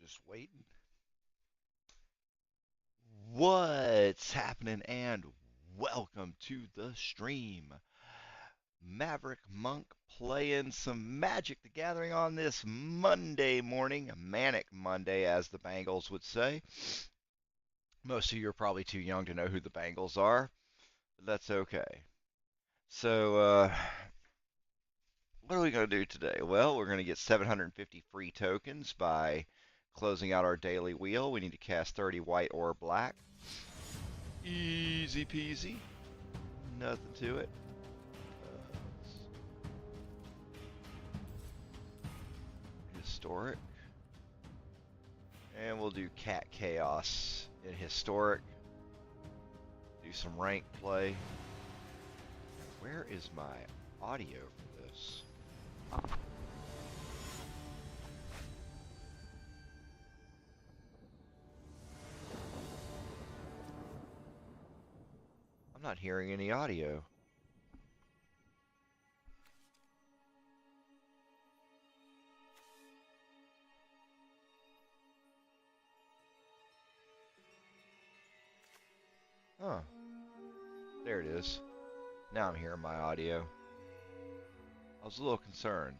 Just waiting. What's happening? And welcome to the stream. Maverick Monk playing some Magic the Gathering on this Monday morning, a manic Monday, as the Bengals would say. Most of you are probably too young to know who the Bengals are, but that's okay. So, what are we going to do today? Well, we're going to get 750 free tokens by closing out our daily wheel. We need to cast 30 white or black. Easy peasy. Nothing to it. Historic. And we'll do Cat Chaos in Historic. Do some rank play. Where is my audio for this? I'm not hearing any audio. Huh. There it is. Now I'm hearing my audio. I was a little concerned.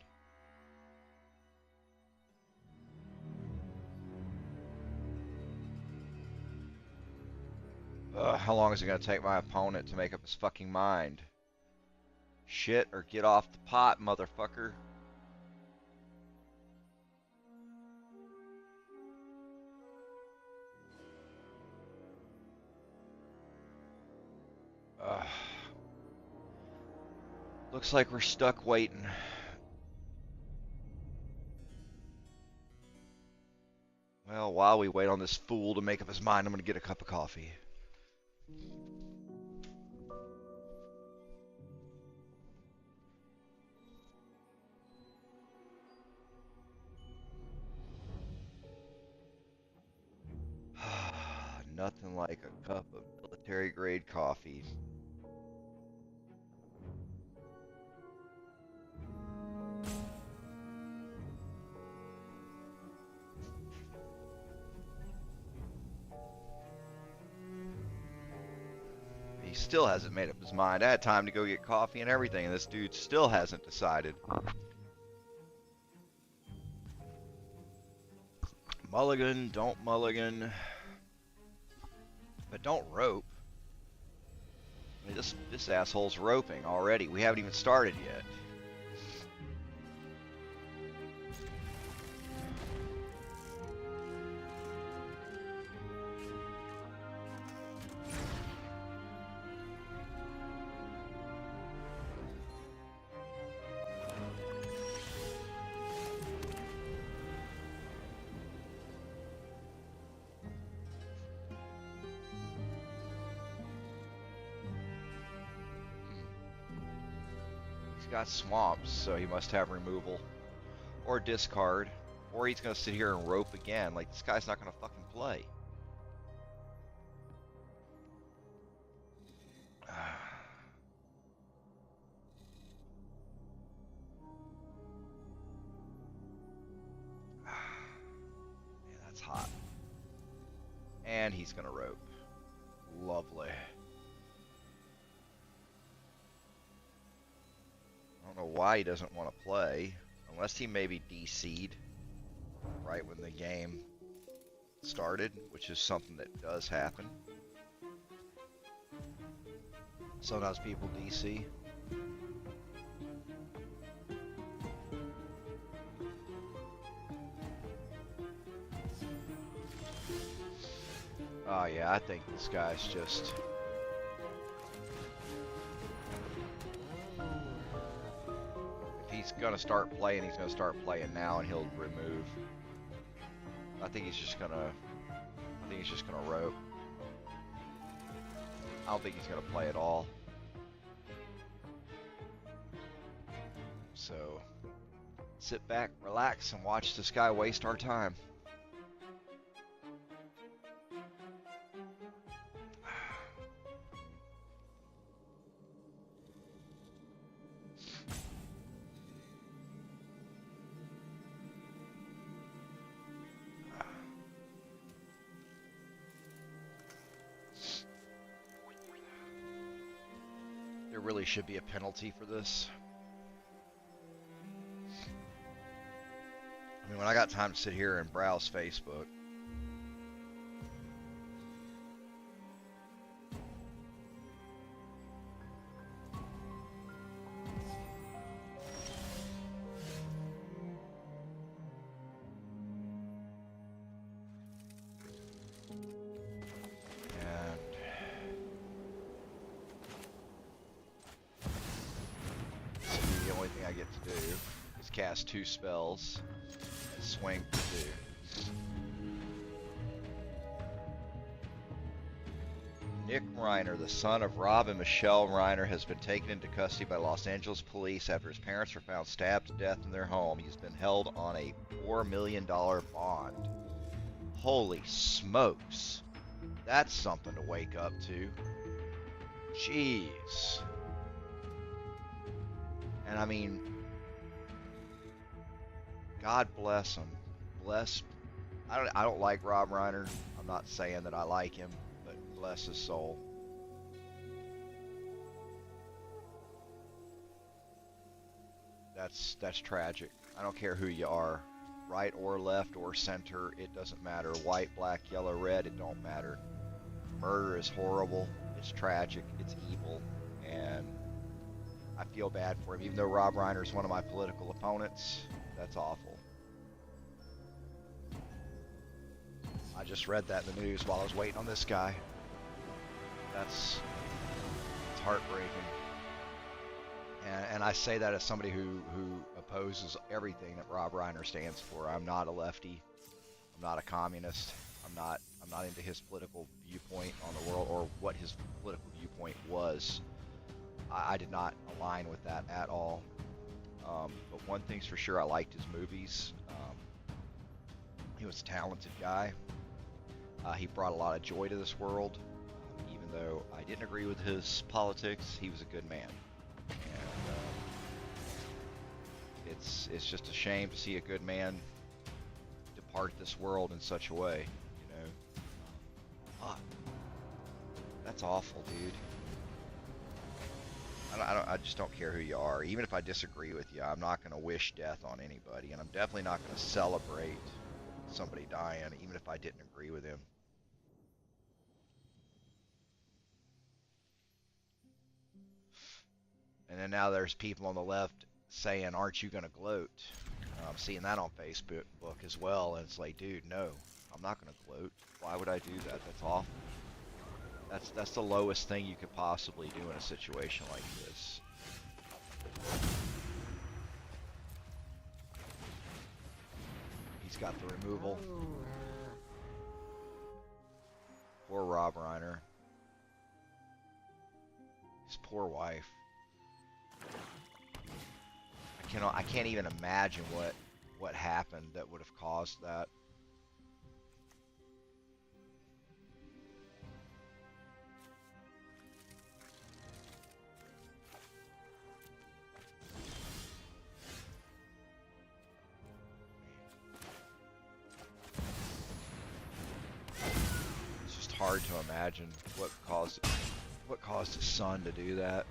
How long is it going to take my opponent to make up his fucking mind? Shit, or get off the pot, motherfucker. Looks like we're stuck waiting. Well, while we wait on this fool to make up his mind, I'm going to get a cup of coffee. Nothing like a cup of military grade coffee. He still hasn't made up his mind. I had time to go get coffee and everything, and this dude still hasn't decided. Mulligan, don't mulligan. But don't rope. I mean, this asshole's roping already. We haven't even started yet. He's got swamps, so he must have removal. Or discard. Or he's going to sit here and rope again. Like, this guy's not going to fucking play. Man, that's hot. And he's going to rope. Lovely. I don't know why he doesn't want to play. Unless he maybe DC'd right when the game started, which is something that does happen. Sometimes people DC. Oh yeah, I think this guy's just... If he's gonna start playing, he's gonna start playing now and he'll remove. I think he's just gonna rope. I don't think he's gonna play at all. So sit back, relax, and watch this guy waste our time. really should be a penalty for this. I mean, when I got time to sit here and browse Facebook, the only thing I get to do is cast 2 spells and swing for 2. Nick Reiner, the son of Rob and Michelle Reiner, has been taken into custody by Los Angeles police after his parents were found stabbed to death in their home. He's been held on a $4 million bond. Holy smokes. That's something to wake up to. Jeez. And I mean, God bless him. I don't like Rob Reiner. I'm not saying that I like him, but bless his soul. That's tragic. I don't care who you are, right or left or center. It doesn't matter. White, black, yellow, red. It don't matter. Murder is horrible. It's tragic. It's evil, and I feel bad for him. Even though Rob Reiner is one of my political opponents, that's awful. I just read that in the news while I was waiting on this guy. It's heartbreaking. And I say that as somebody who opposes everything that Rob Reiner stands for. I'm not a lefty. I'm not a communist. I'm not into his political viewpoint on the world or what his political viewpoint was. I did not align with that at all. But one thing's for sure, I liked his movies. He was a talented guy. He brought a lot of joy to this world. Even though I didn't agree with his politics, he was a good man. And it's just a shame to see a good man depart this world in such a way. You know, that's awful, dude. I just don't care who you are. Even if I disagree with you, I'm not going to wish death on anybody, and I'm definitely not going to celebrate somebody dying, even if I didn't agree with him. And then now there's people on the left saying, "Aren't you going to gloat?" I'm seeing that on Facebook as well, and it's like, dude, no, I'm not going to gloat. Why would I do that? That's awful. That's the lowest thing you could possibly do in a situation like this. He's got the removal. Poor Rob Reiner. His poor wife. I can't even imagine what happened that would have caused that. Hard to imagine what caused his son to do that.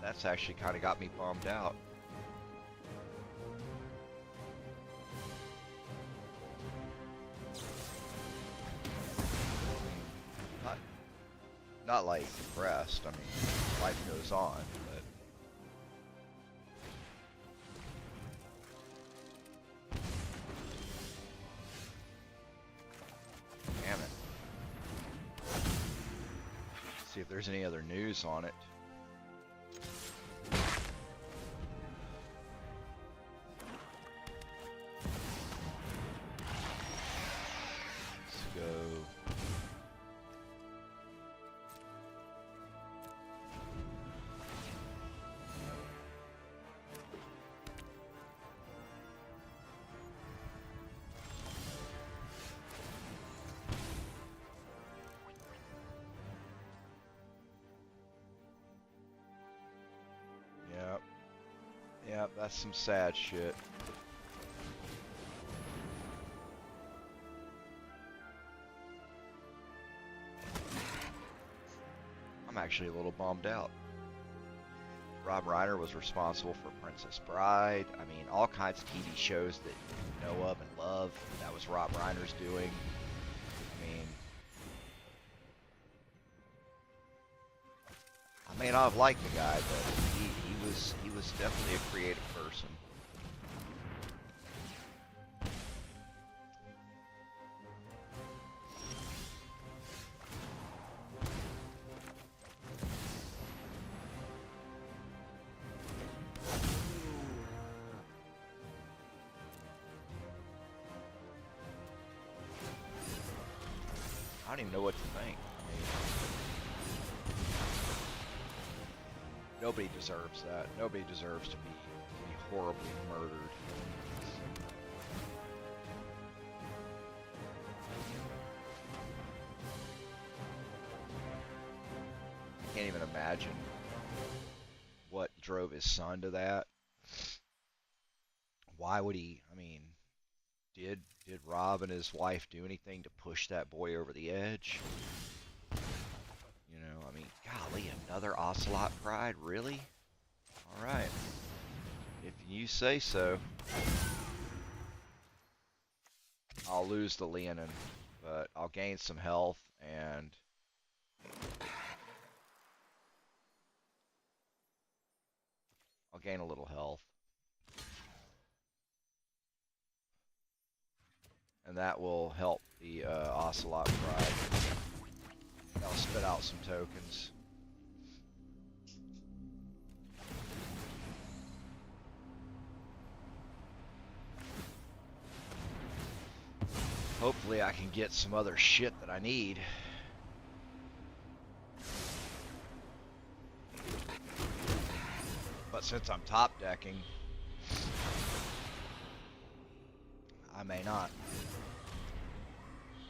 That's actually kind of got me bummed out. Not like depressed. I mean, life goes on, but damn it. See if there's any other news on it. Yep, that's some sad shit. I'm actually a little bummed out. Rob Reiner was responsible for Princess Bride. I mean, all kinds of TV shows that you know of and love. That was Rob Reiner's doing. I mean, I may not have liked the guy, but he was definitely a creative person. I don't even know what to think. I mean, nobody deserves that. Nobody deserves to be horribly murdered. I can't even imagine what drove his son to that. Why would he? I mean, did Rob and his wife do anything to push that boy over the edge? You know, I mean, golly, another Ocelot Pride, really? All right, if you say so. I'll lose the Leonin, but I'll gain some health and I'll gain a little health. And that will help the Ocelot Pride. That'll spit out some tokens. Hopefully I can get some other shit that I need. But since I'm top decking, I may not.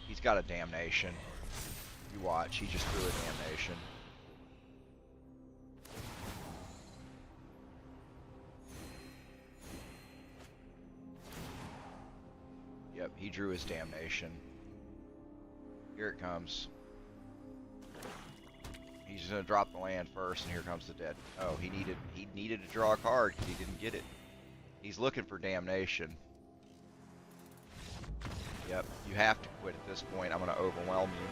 He's got a damnation. You watch, he just threw a damnation. Yep, he drew his damnation. Here it comes. He's gonna drop the land first, and here comes the dead. Oh, he needed to draw a card because he didn't get it. He's looking for damnation. Yep, you have to quit at this point. I'm gonna overwhelm you.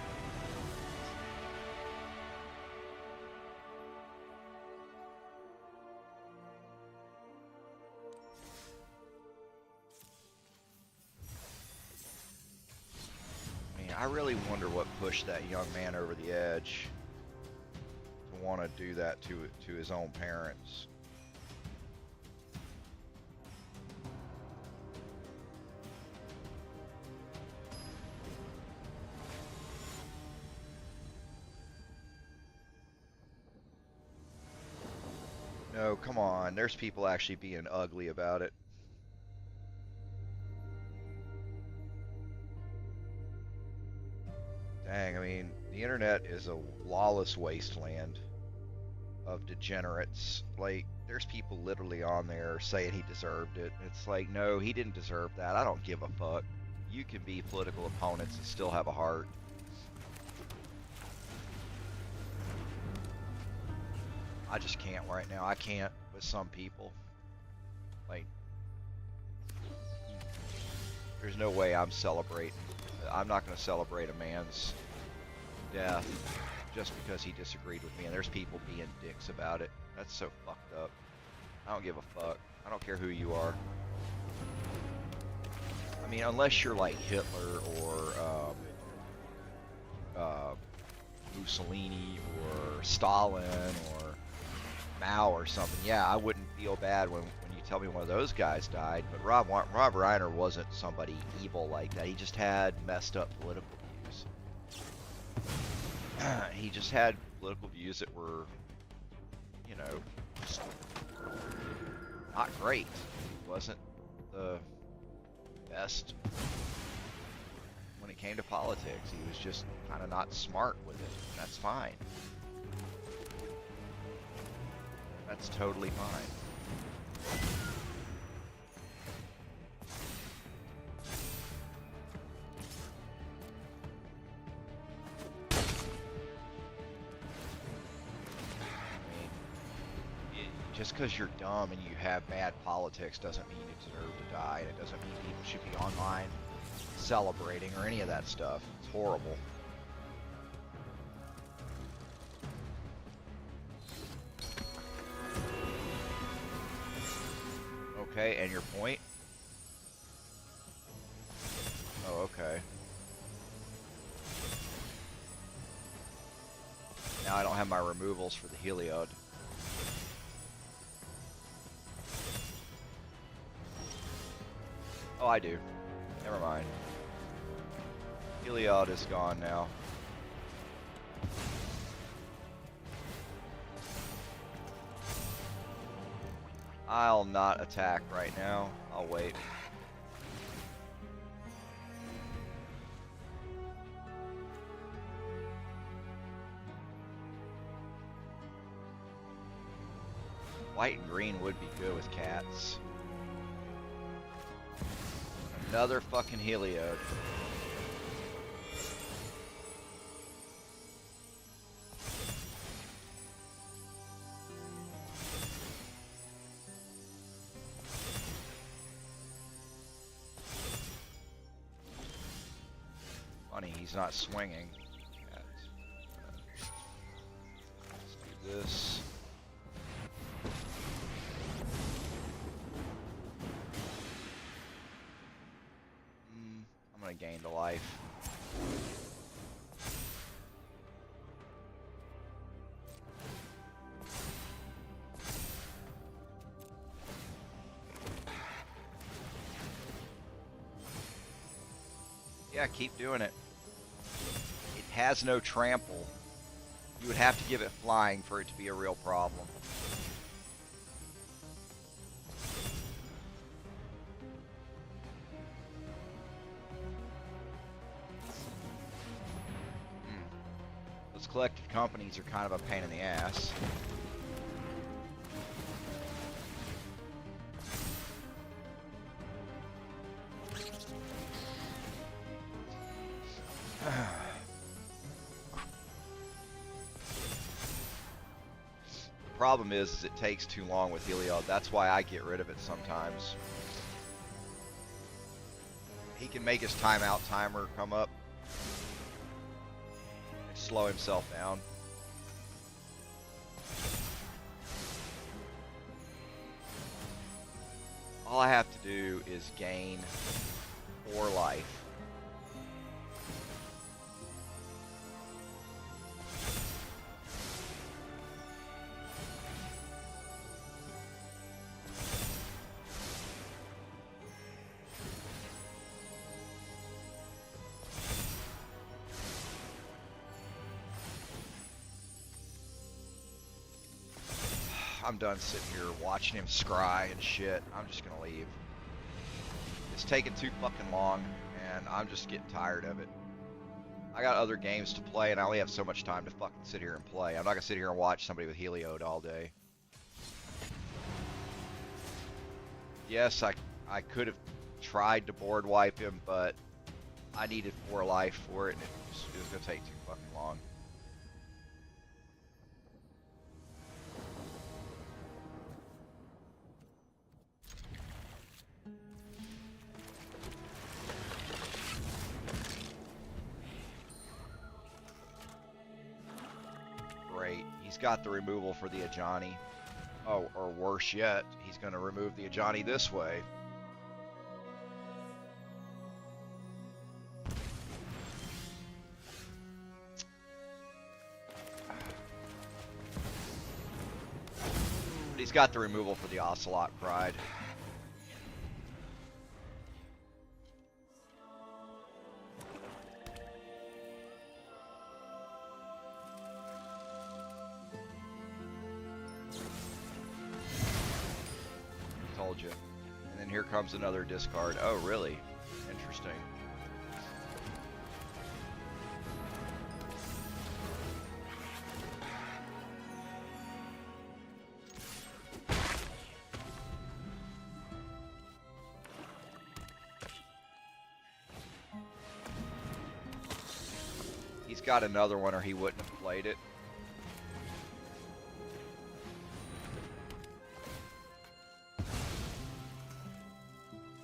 I really wonder what pushed that young man over the edge to want to do that to his own parents. No, come on. There's people actually being ugly about it. Dang, I mean, the internet is a lawless wasteland of degenerates. Like, there's people literally on there saying he deserved it. It's like, no, he didn't deserve that. I don't give a fuck. You can be political opponents and still have a heart. I just can't right now. I can't with some people. Like, there's no way I'm celebrating. I'm not going to celebrate a man's death just because he disagreed with me. And there's people being dicks about it. That's so fucked up. I don't give a fuck. I don't care who you are. I mean, unless you're like Hitler or Mussolini or Stalin or Mao or something. Yeah, I wouldn't feel bad when you tell me one of those guys died. But Rob Reiner wasn't somebody evil like that. He just had messed up political views. He just had political views that were, you know, just not great. He wasn't the best when it came to politics. He was just kind of not smart with it. That's fine. That's totally fine. just because you're dumb and you have bad politics doesn't mean you deserve to die, and it doesn't mean people should be online celebrating or any of that stuff. It's horrible. Okay, and your point? Oh, okay. Now I don't have my removals for the Heliod. Oh, I do. Never mind. Heliod is gone now. I'll not attack right now. I'll wait. White and green would be good with cats. Another fucking Heliod. Funny, he's not swinging. Let's do this. I'm gonna gain the life. Yeah, keep doing it. It has no trample. You would have to give it flying for it to be a real problem. Those collective companies are kind of a pain in the ass. The problem is it takes too long with Heliod. That's why I get rid of it sometimes. He can make his timeout timer come up and slow himself down. All I have to do is gain 4 life. I'm done sitting here watching him scry and shit. I'm just gonna leave. It's taking too fucking long, and I'm just getting tired of it. I got other games to play, and I only have so much time to fucking sit here and play. I'm not gonna sit here and watch somebody with Heliod all day. Yes, I could have tried to board wipe him, but I needed 4 life for it, and it was gonna take too fucking long. Great. He's got the removal for the Ajani. Oh, or worse yet, he's going to remove the Ajani this way. But he's got the removal for the Ocelot Pride. Told you. And then here comes another discard. Oh, really? Interesting. He's got another one or he wouldn't have played it.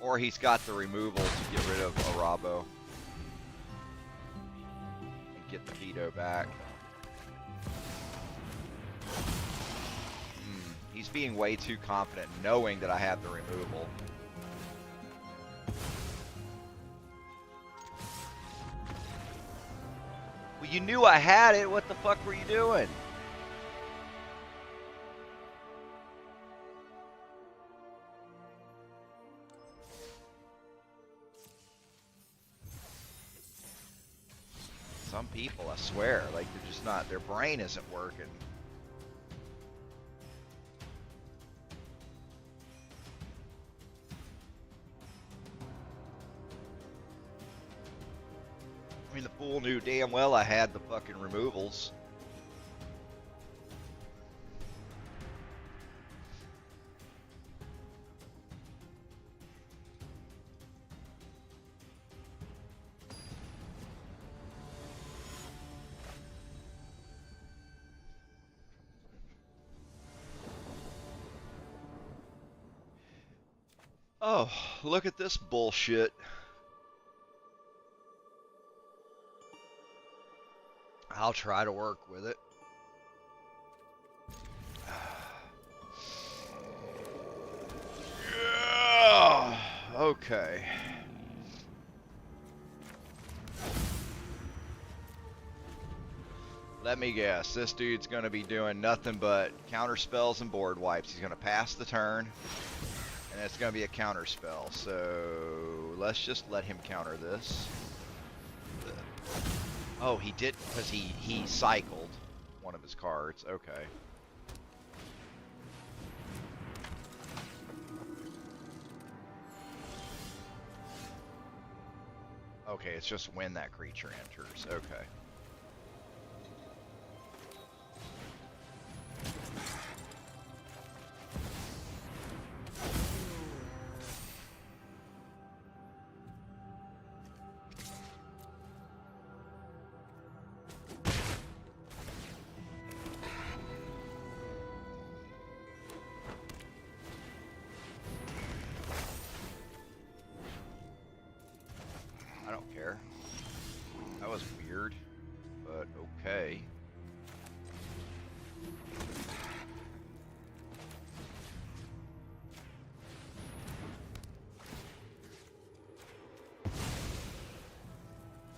Or he's got the removal to get rid of Arabo. And get the veto back. He's being way too confident knowing that I have the removal. Well, you knew I had it. What the fuck were you doing? Some people, I swear, like they're just not, their brain isn't working. I mean, the fool knew damn well I had the fucking removals. Oh, look at this bullshit. I'll try to work with it. Yeah. Okay. Let me guess. This dude's going to be doing nothing but counter spells and board wipes. He's going to pass the turn, and it's going to be a counter spell. So let's just let him counter this. Oh, he did, because he cycled one of his cards. Okay. Okay, it's just when that creature enters. Okay. I don't care. That was weird, but okay.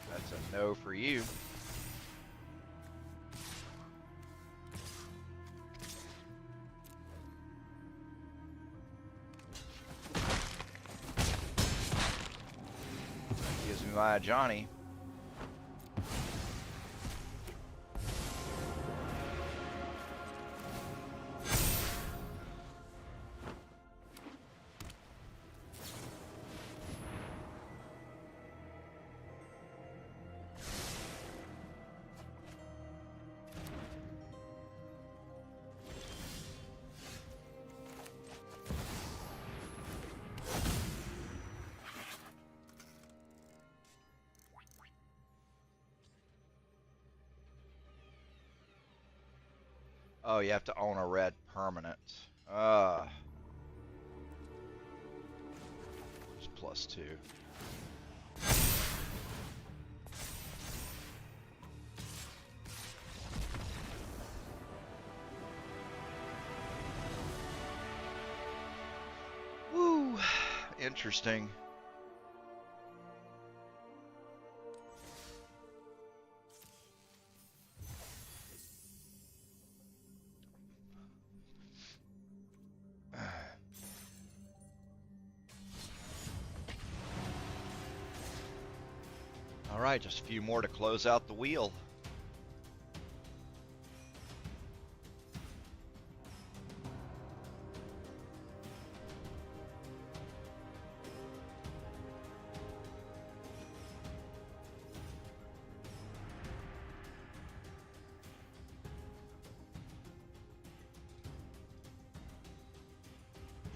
That's a no for you. Gives me my Johnny. Oh, you have to own a red permanent. It's +2. Woo! Interesting. All right, just a few more to close out the wheel.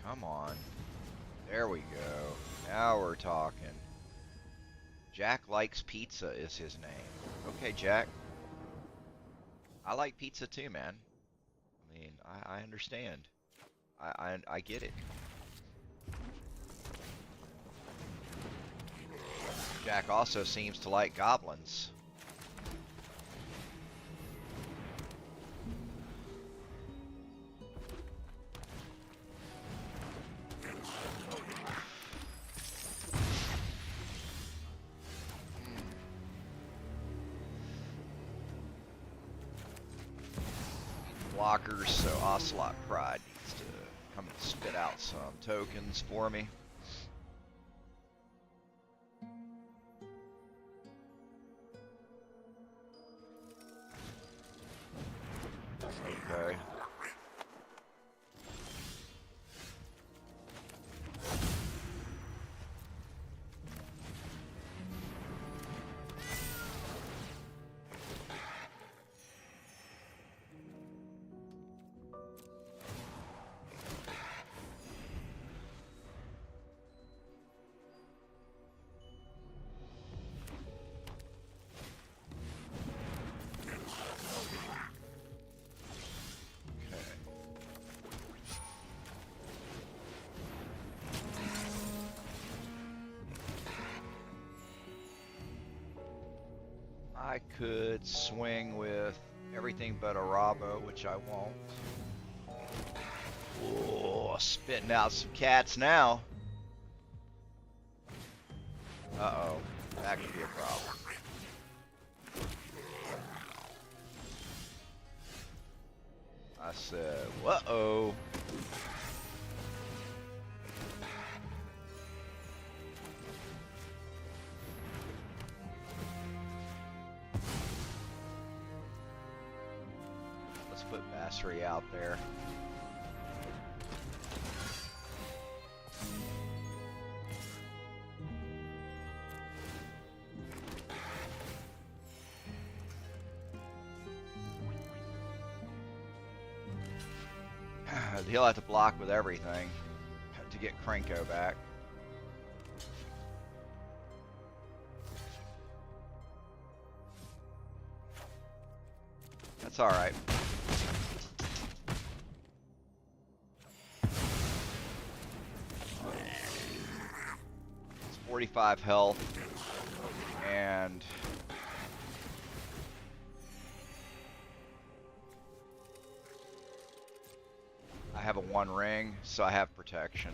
Come on. There we go. Now we're talking. Jack likes pizza is his name. Okay, Jack. I like pizza too, man. I mean, I understand. I get it. Jack also seems to like goblins. Blockers, so Ocelot Pride needs to come and spit out some tokens for me. Okay. I could swing with everything but a Rabo, which I won't. Oh, spitting out some cats now. Uh-oh, that could be a problem. I said, whoa. Let's put Bassery out there. He'll have to block with everything to get Krenko back. That's all right. It's 45 health, and I have a 1 ring, so I have protection.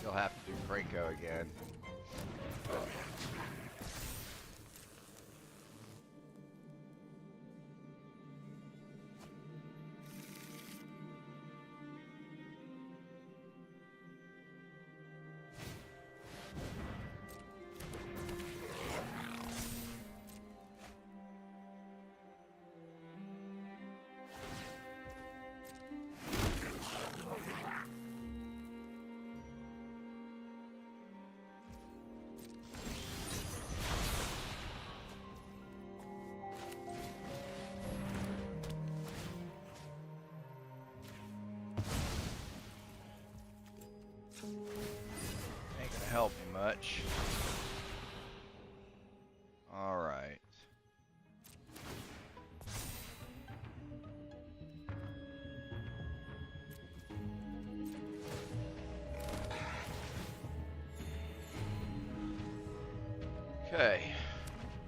He'll have to do Krenko again. Ain't gonna help me much. All right. Okay.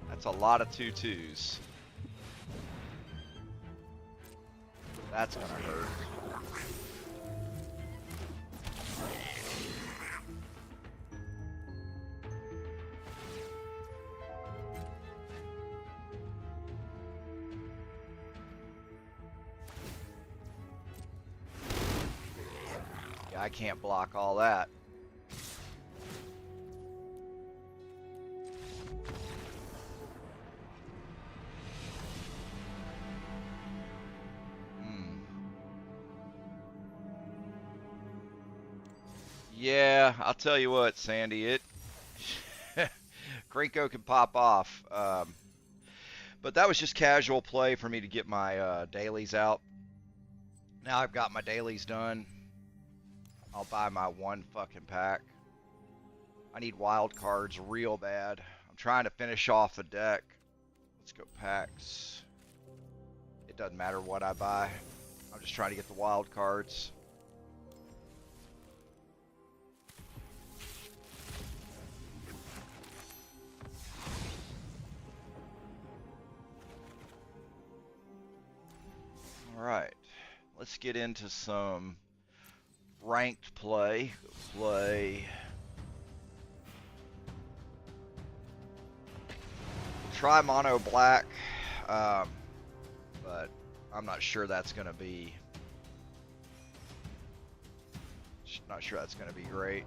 That's a lot of 2/2s. That's gonna hurt. I can't block all that. Yeah, I'll tell you what, Sandy, it Krinko can pop off. But that was just casual play for me to get my dailies out. Now I've got my dailies done. I'll buy my one fucking pack. I need wild cards real bad. I'm trying to finish off the deck. Let's go packs. It doesn't matter what I buy. I'm just trying to get the wild cards. Alright, let's get into some ranked play. Try mono black, but I'm not sure that's going to be great.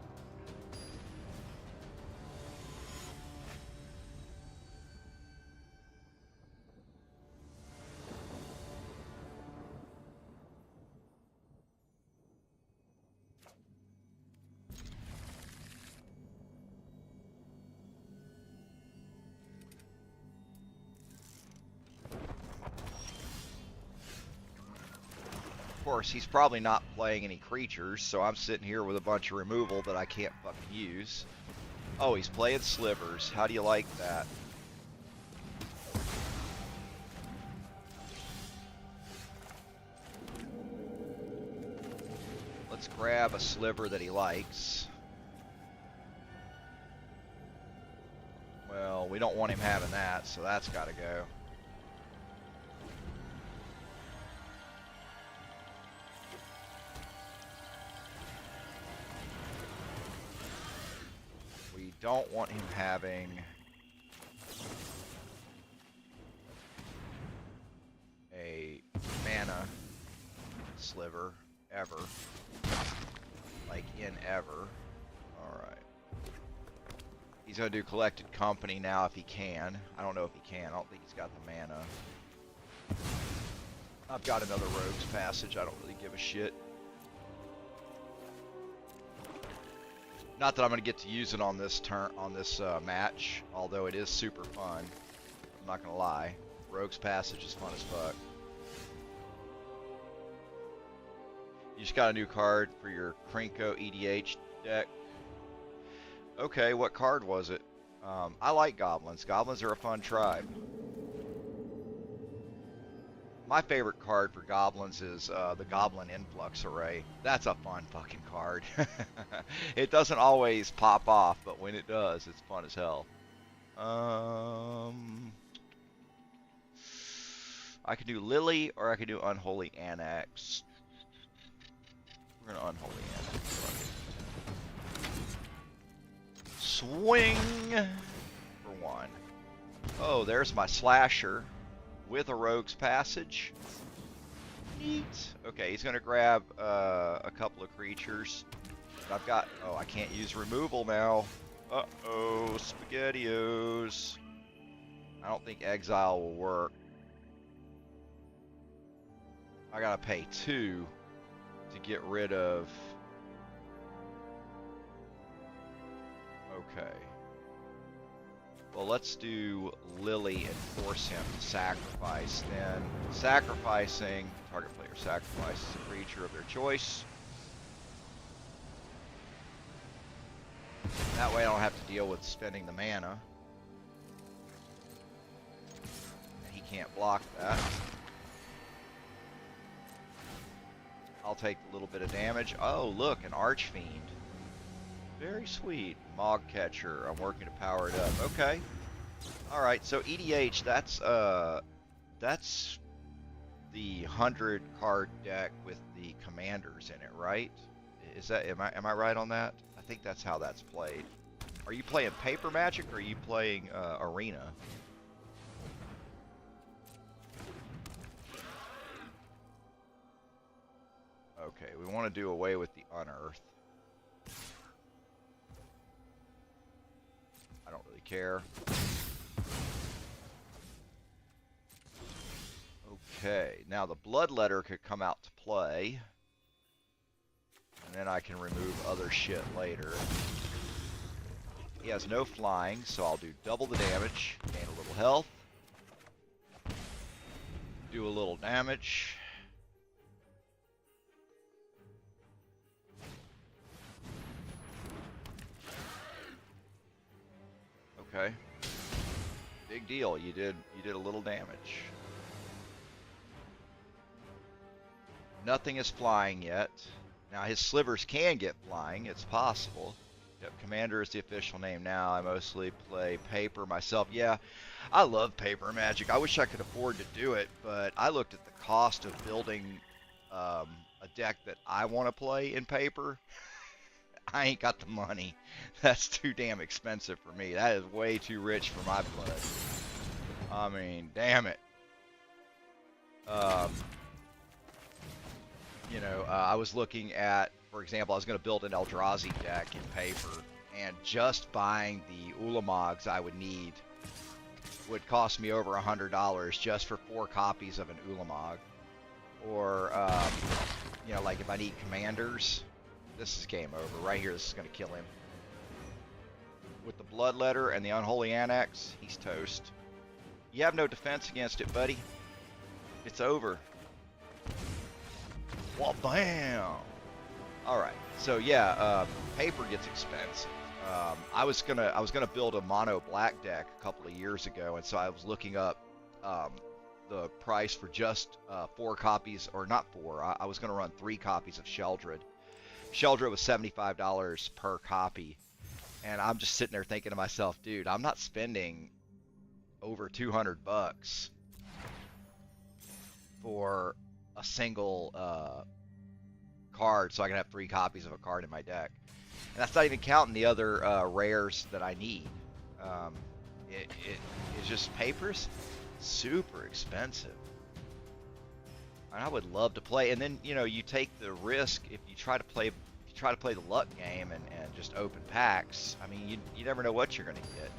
Of course, he's probably not playing any creatures, so I'm sitting here with a bunch of removal that I can't fucking use. Oh, he's playing slivers. How do you like that? Let's grab a sliver that he likes. Well, we don't want him having that, so that's got to go. We don't want him having a mana sliver ever. Like in ever. Alright. He's going to do collected company now if he can. I don't know if he can. I don't think he's got the mana. I've got another Rogue's Passage. I don't really give a shit. Not that I'm going to get to use it on this match, although it is super fun. I'm not going to lie. Rogue's Passage is fun as fuck. You just got a new card for your Krinko EDH deck. Okay, what card was it? I like goblins. Goblins are a fun tribe. My favorite card for goblins is the Goblin Influx Array. That's a fun fucking card. It doesn't always pop off, but when it does, it's fun as hell. I can do Lily or I can do Unholy Annex. We're gonna Unholy Annex. Swing for one. Oh, there's my Slasher with a Rogue's Passage. Neat. Okay, he's gonna grab a couple of creatures. I've got. Oh, I can't use removal now. Uh-oh, SpaghettiOs. I don't think Exile will work. I gotta pay 2 to get rid of. Okay. Well, let's do Lily and force him to sacrifice. Then, sacrificing, target player sacrifices a creature of their choice. That way I don't have to deal with spending the mana. And he can't block that. I'll take a little bit of damage. Oh, look, an Archfiend. Very sweet. Mog Catcher. I'm working to power it up. Okay. Alright, so EDH, that's the 100 card deck with the commanders in it, right? Is that am I right on that? I think that's how that's played. Are you playing Paper Magic or are you playing Arena? Okay, we want to do away with the unearth. I don't really care. Okay, now the bloodletter could come out to play. And then I can remove other shit later. He has no flying, so I'll do double the damage, gain a little health, do a little damage. Okay. Big deal. You did a little damage. Nothing is flying yet. Now his slivers can get flying. It's possible. Yep, Commander is the official name now. I mostly play paper myself. Yeah, I love paper Magic. I wish I could afford to do it, but I looked at the cost of building a deck that I want to play in paper. I ain't got the money. That's too damn expensive for me. That is way too rich for my blood. I mean, damn it. I was looking at, for example, I was going to build an Eldrazi deck in paper, and just buying the Ulamogs I would need would cost me over $100 just for 4 copies of an Ulamog. Or, like if I need commanders, this is game over. Right here, this is going to kill him. With the Bloodletter and the Unholy Annex, he's toast. You have no defense against it, buddy. It's over. Well, bam! Alright, so yeah, paper gets expensive. I was gonna build a mono black deck a couple of years ago, and so I was looking up the price for just 4 copies, or not 4, I was gonna run 3 copies of Sheldred. Sheldred was $75 per copy, and I'm just sitting there thinking to myself, dude, I'm not spending over $200 for a single card, so I can have 3 copies of a card in my deck. And that's not even counting the other rares that I need. It's just paper's super expensive. And I would love to play. And then you take the risk if you try to play the luck game and just open packs. I mean, you never know what you're going to get.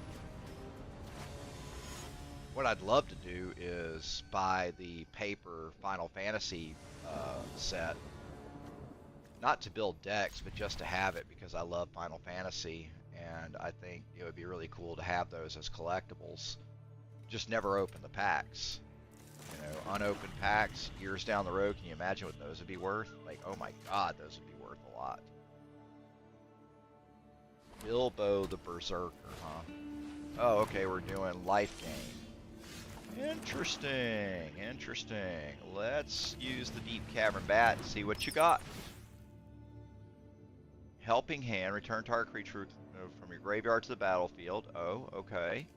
What I'd love to do is buy the paper Final Fantasy set. Not to build decks, but just to have it because I love Final Fantasy, and I think it would be really cool to have those as collectibles. Just never open the packs. Unopened packs years down the road. Can you imagine what those would be worth? Like, oh my god, those would be worth a lot. Bilbo the Berserker, huh? Oh, okay, we're doing life gain. Interesting, interesting. Let's use the Deep Cavern Bat and see what you got. Helping Hand, return target creature from your graveyard to the battlefield. Oh, okay.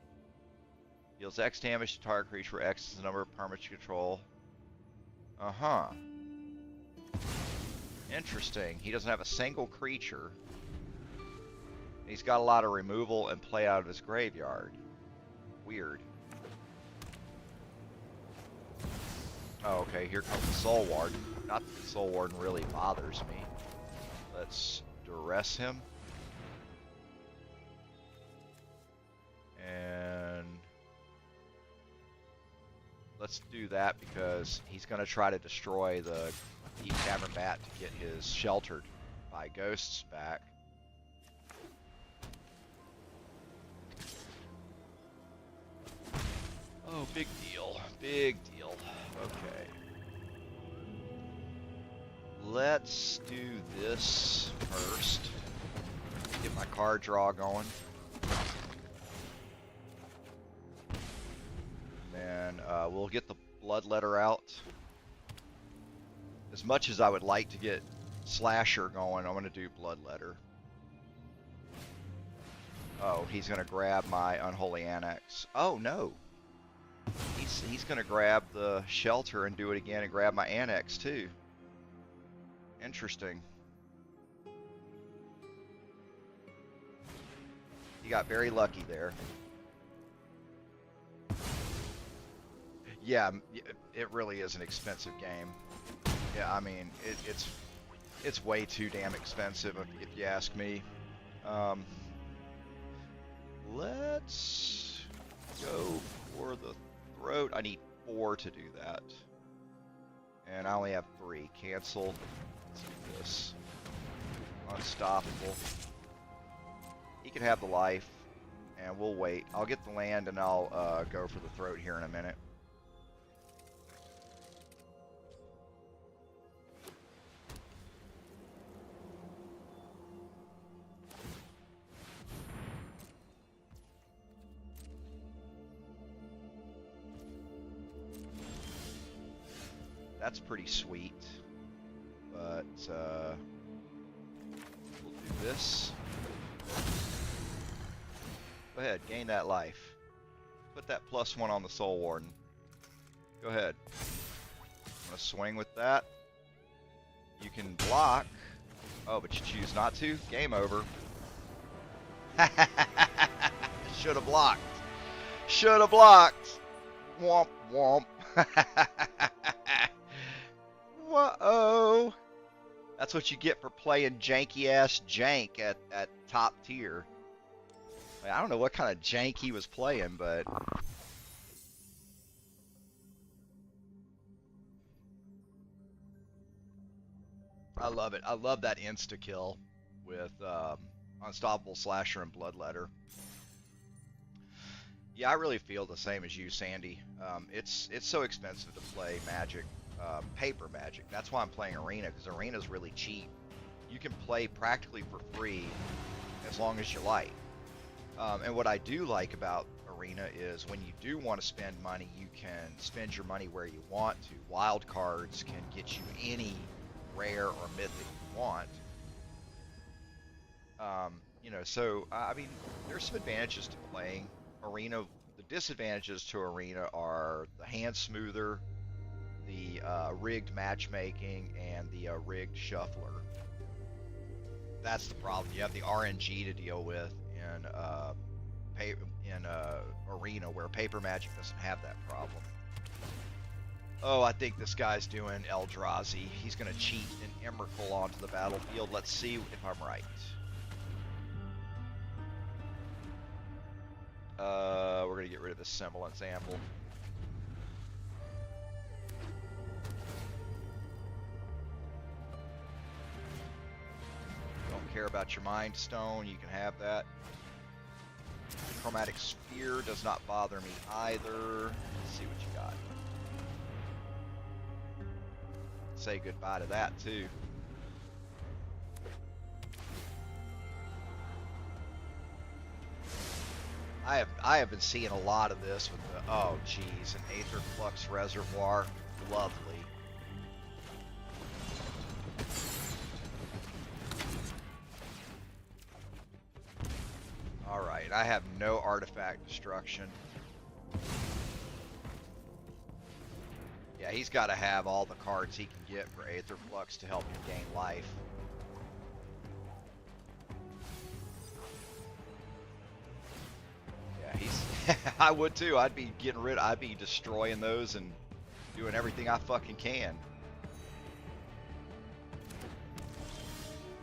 Deals X damage to target creature, X is the number of permanents you control. Uh-huh. Interesting. He doesn't have a single creature. He's got a lot of removal and play out of his graveyard. Weird. Oh, okay, here comes the Soul Warden. Not that the Soul Warden really bothers me. Let's duress him. And let's do that because he's going to try to destroy the Deep Cavern Bat to get his Sheltered by Ghosts back. Oh, big deal. Big deal. Okay. Let's do this first. Get my card draw going. And then we'll get the Bloodletter out. As much as I would like to get Slasher going, I'm going to do Bloodletter. Oh, he's going to grab my Unholy Annex. Oh, no. He's going to grab the Shelter and do it again and grab my Annex, too. Interesting. He got very lucky there. Yeah, it really is an expensive game. Yeah, I mean, It's way too damn expensive if you ask me. Um, let's go for the throat. I need 4 to do that. And I only have 3. Cancel. Let's do this. Unstoppable. He can have the life, and we'll wait. I'll get the land, and I'll go for the throat here in a minute. That's pretty sweet, but we'll do this. Go ahead, gain that life. Put that +1 on the Soul Warden. Go ahead. I'm going to swing with that. You can block. Oh, but you choose not to? Game over. Should have blocked. Should have blocked. Womp womp. Whoa. That's what you get for playing janky ass jank at top tier. I don't know what kind of jank he was playing, but I love it. I love that insta kill with Unstoppable Slasher and Bloodletter. Yeah, I really feel the same as you, Sandy. It's so expensive to play Magic, paper Magic. That's why I'm playing Arena, because Arena's really cheap. You can play practically for free as long as you like. And what I do like about Arena is when you do want to spend money, you can spend your money where you want to. Wild cards can get you any rare or mythic you want. You know, so I mean, there's some advantages to playing Arena. The disadvantages to Arena are the hand smoother, the rigged matchmaking, and the rigged shuffler. That's the problem. You have the RNG to deal with in Arena, where paper Magic doesn't have that problem. Oh, I think this guy's doing Eldrazi. He's going to cheat an Emrakul onto the battlefield. Let's see if I'm right. We're going to get rid of the Semblance Amble. Don't care about your Mind Stone. You can have that. Chromatic Sphere does not bother me either. Let's see what you got. Say goodbye to that too. I have been seeing a lot of this with the, oh geez, an Aether Flux Reservoir. Lovely. Alright, I have no artifact destruction. Yeah, he's got to have all the cards he can get for Aether Flux to help him gain life. Yeah, he's... I would too. I'd be destroying those and doing everything I fucking can.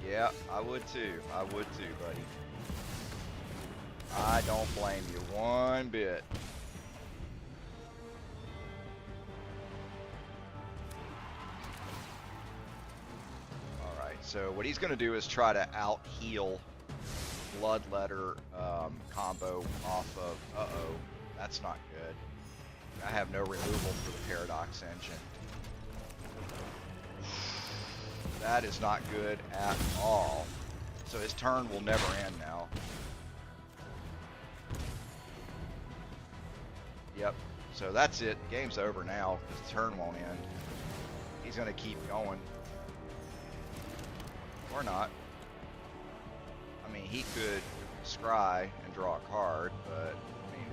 Yeah, I would too. I would too, buddy. I don't blame you one bit. Alright, so what he's going to do is try to out-heal Bloodletter combo off of... Uh-oh, that's not good. I have no removal for the Paradox Engine. That is not good at all. So his turn will never end now. Yep, so that's it. Game's over now, because the turn won't end. He's going to keep going. Or not. I mean, he could scry and draw a card, but, I mean,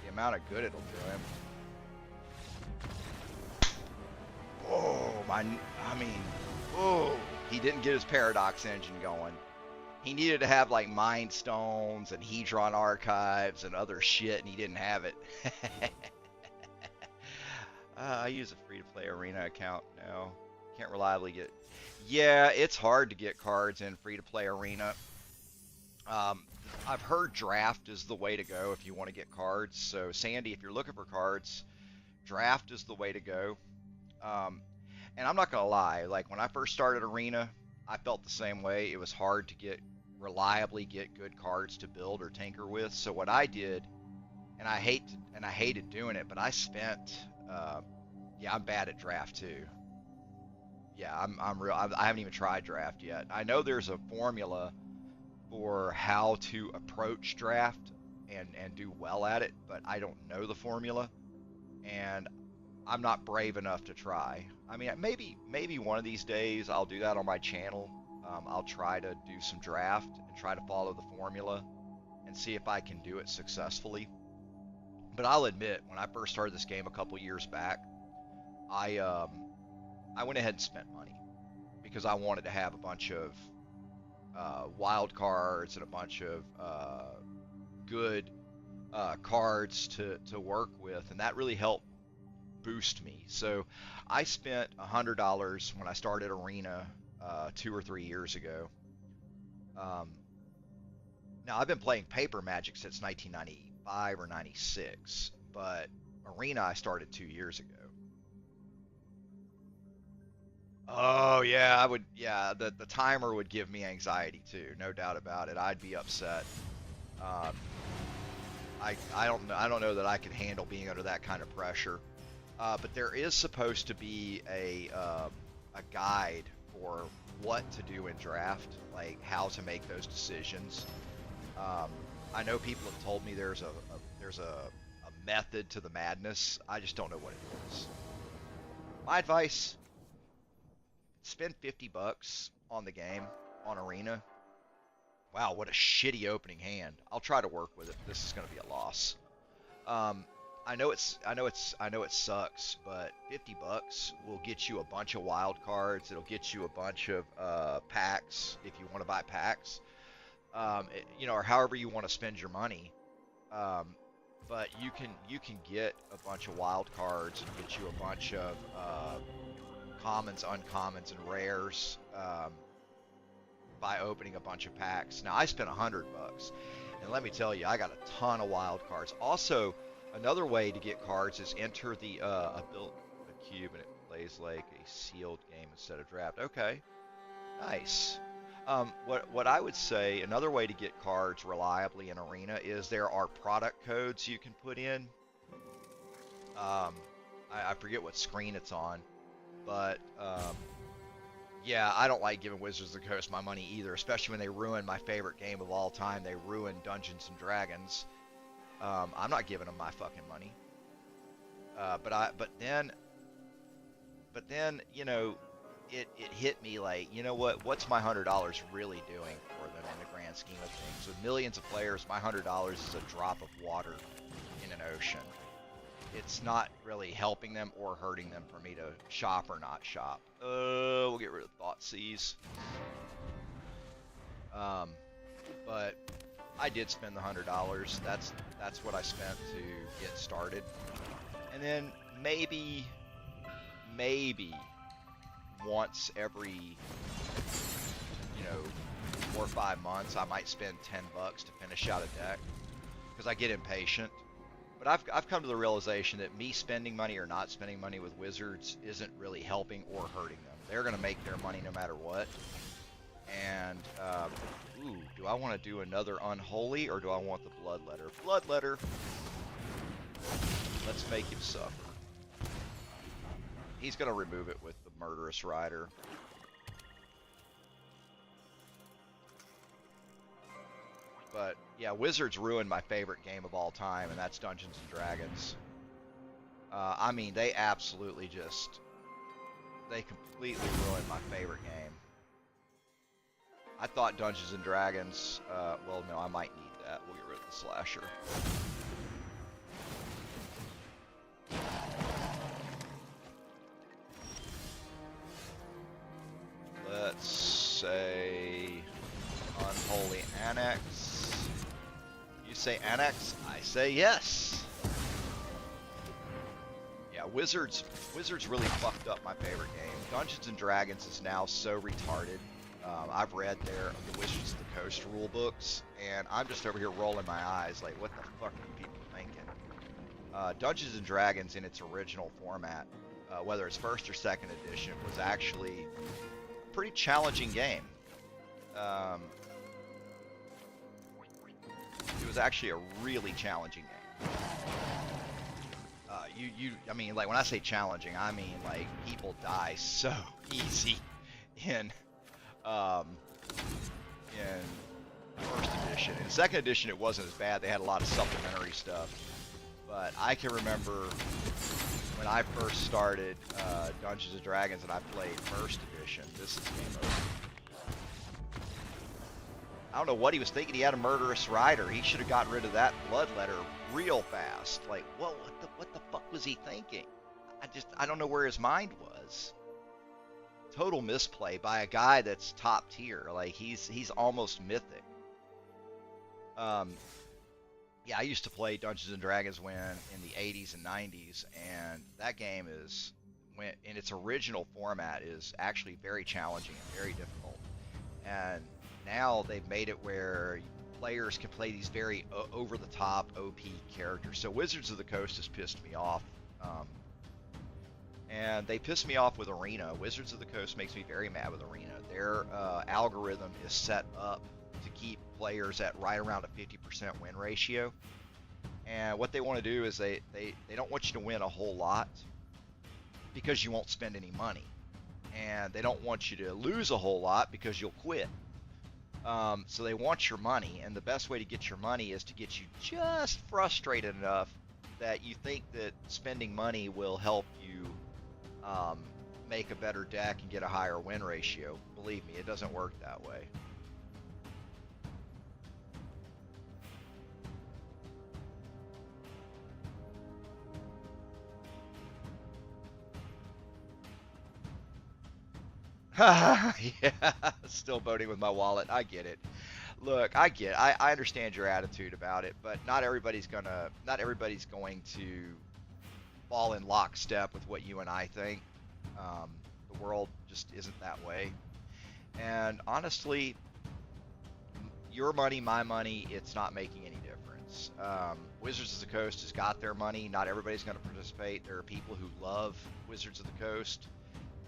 the amount of good it'll do him. Oh, he didn't get his Paradox Engine going. He needed to have like Mind Stones and Hedron Archives and other shit, and he didn't have it. I use a free-to-play Arena account now. Can't reliably get. Yeah, it's hard to get cards in free-to-play arena. Um, I've heard draft is the way to go if you want to get cards. So Sandy, if you're looking for cards, draft is the way to go. Um, and I'm not gonna lie, like when I first started arena, I felt the same way. It was hard to reliably get good cards to build or tinker with. So what I did, and I hated doing it, but I spent. Yeah, I'm bad at draft too. Yeah, I'm real. I haven't even tried draft yet. I know there's a formula for how to approach draft and do well at it, but I don't know the formula, and I'm not brave enough to try. I mean, maybe one of these days I'll do that on my channel. I'll try to do some draft and try to follow the formula and see if I can do it successfully. But I'll admit, when I first started this game a couple years back, I I went ahead and spent money because I wanted to have a bunch of wild cards and a bunch of good cards to work with, and that really helped boost me. So I spent $100 when I started Arena 2 or 3 years ago. Um, Now I've been playing Paper Magic since 1995 or 96, but Arena I started 2 years ago. Oh yeah, I would. Yeah, the timer would give me anxiety too, no doubt about it. I'd be upset. Um, I don't know that I could handle being under that kind of pressure. But there is supposed to be a guide for what to do in draft, like how to make those decisions. Um, I know people have told me there's a method to the madness. I just don't know what it is. My advice: spend $50 on the game on Arena. Wow, what a shitty opening hand. I'll try to work with it. This is going to be a loss. Um, I know it sucks, but $50 will get you a bunch of wild cards. It'll get you a bunch of packs if you want to buy packs. Or however you want to spend your money. Um, but you can get a bunch of wild cards and get you a bunch of commons, uncommons, and rares by opening a bunch of packs. Now I spent $100, and let me tell you, I got a ton of wild cards. Also, another way to get cards is enter the a cube, and it plays like a sealed game instead of draft. Okay, nice. What I would say, another way to get cards reliably in Arena is there are product codes you can put in. I forget what screen it's on, but yeah, I don't like giving Wizards of the Coast my money either, especially when they ruin my favorite game of all time. They ruin Dungeons and Dragons. I'm not giving them my fucking money. But then, it hit me like, you know what? What's my $100 really doing for them in the grand scheme of things? With millions of players, my $100 is a drop of water in an ocean. It's not really helping them or hurting them for me to shop or not shop. We'll get rid of Thoughtseize. But I did spend the $100. That's what I spent to get started. And then maybe once every 4 or 5 months I might spend $10 to finish out a deck because I get impatient. But I've come to the realization that me spending money or not spending money with Wizards isn't really helping or hurting them. They're going to make their money no matter what. And do I want to do another Unholy or do I want the Bloodletter? Bloodletter. Let's make him suffer. He's going to remove it with the Murderous Rider. But yeah, Wizards ruined my favorite game of all time, and that's Dungeons and Dragons. I mean, they completely ruined my favorite game. I thought Dungeons and Dragons, well, no, I might need that. We'll get rid of the Slasher. Let's say Unholy Annex. You say Annex, I say yes. Yeah, Wizards really fucked up my favorite game. Dungeons and Dragons is now so retarded. I've read the Wizards of the Coast rule books, and I'm just over here rolling my eyes like, what the fuck are you people thinking? Dungeons and Dragons in its original format, whether it's first or second edition, was actually a pretty challenging game. It was actually a really challenging game. I mean, like, when I say challenging, I mean, like, people die so easy in, in first edition. In second edition, it wasn't as bad. They had a lot of supplementary stuff. But I can remember when I first started Dungeons and Dragons and I played first edition, this is game over. I don't know what he was thinking. He had a murderous rider. He should have gotten rid of that bloodletter real fast. Like, whoa, what the fuck was he thinking? I don't know where his mind was. Total misplay by a guy that's top tier. Like, he's almost mythic. Yeah, I used to play Dungeons and Dragons when in the 80s and 90s, and that game is, when in its original format, is actually very challenging and very difficult. And now they've made it where players can play these very over-the-top OP characters. So Wizards of the Coast has pissed me off. And they pissed me off with Arena. Wizards of the Coast makes me very mad with Arena. Their algorithm is set up to keep players at right around a 50% win ratio. And what they want to do is they don't want you to win a whole lot because you won't spend any money. And they don't want you to lose a whole lot because you'll quit. So they want your money, and the best way to get your money is to get you just frustrated enough that you think that spending money will help you make a better deck and get a higher win ratio. Believe me, it doesn't work that way. Yeah, still voting with my wallet. I get it. Look, I understand your attitude about it, but not everybody's going to fall in lockstep with what you and I think. The world just isn't that way. And honestly, your money, my money, it's not making any difference. Wizards of the Coast has got their money. Not everybody's going to participate. There are people who love Wizards of the Coast,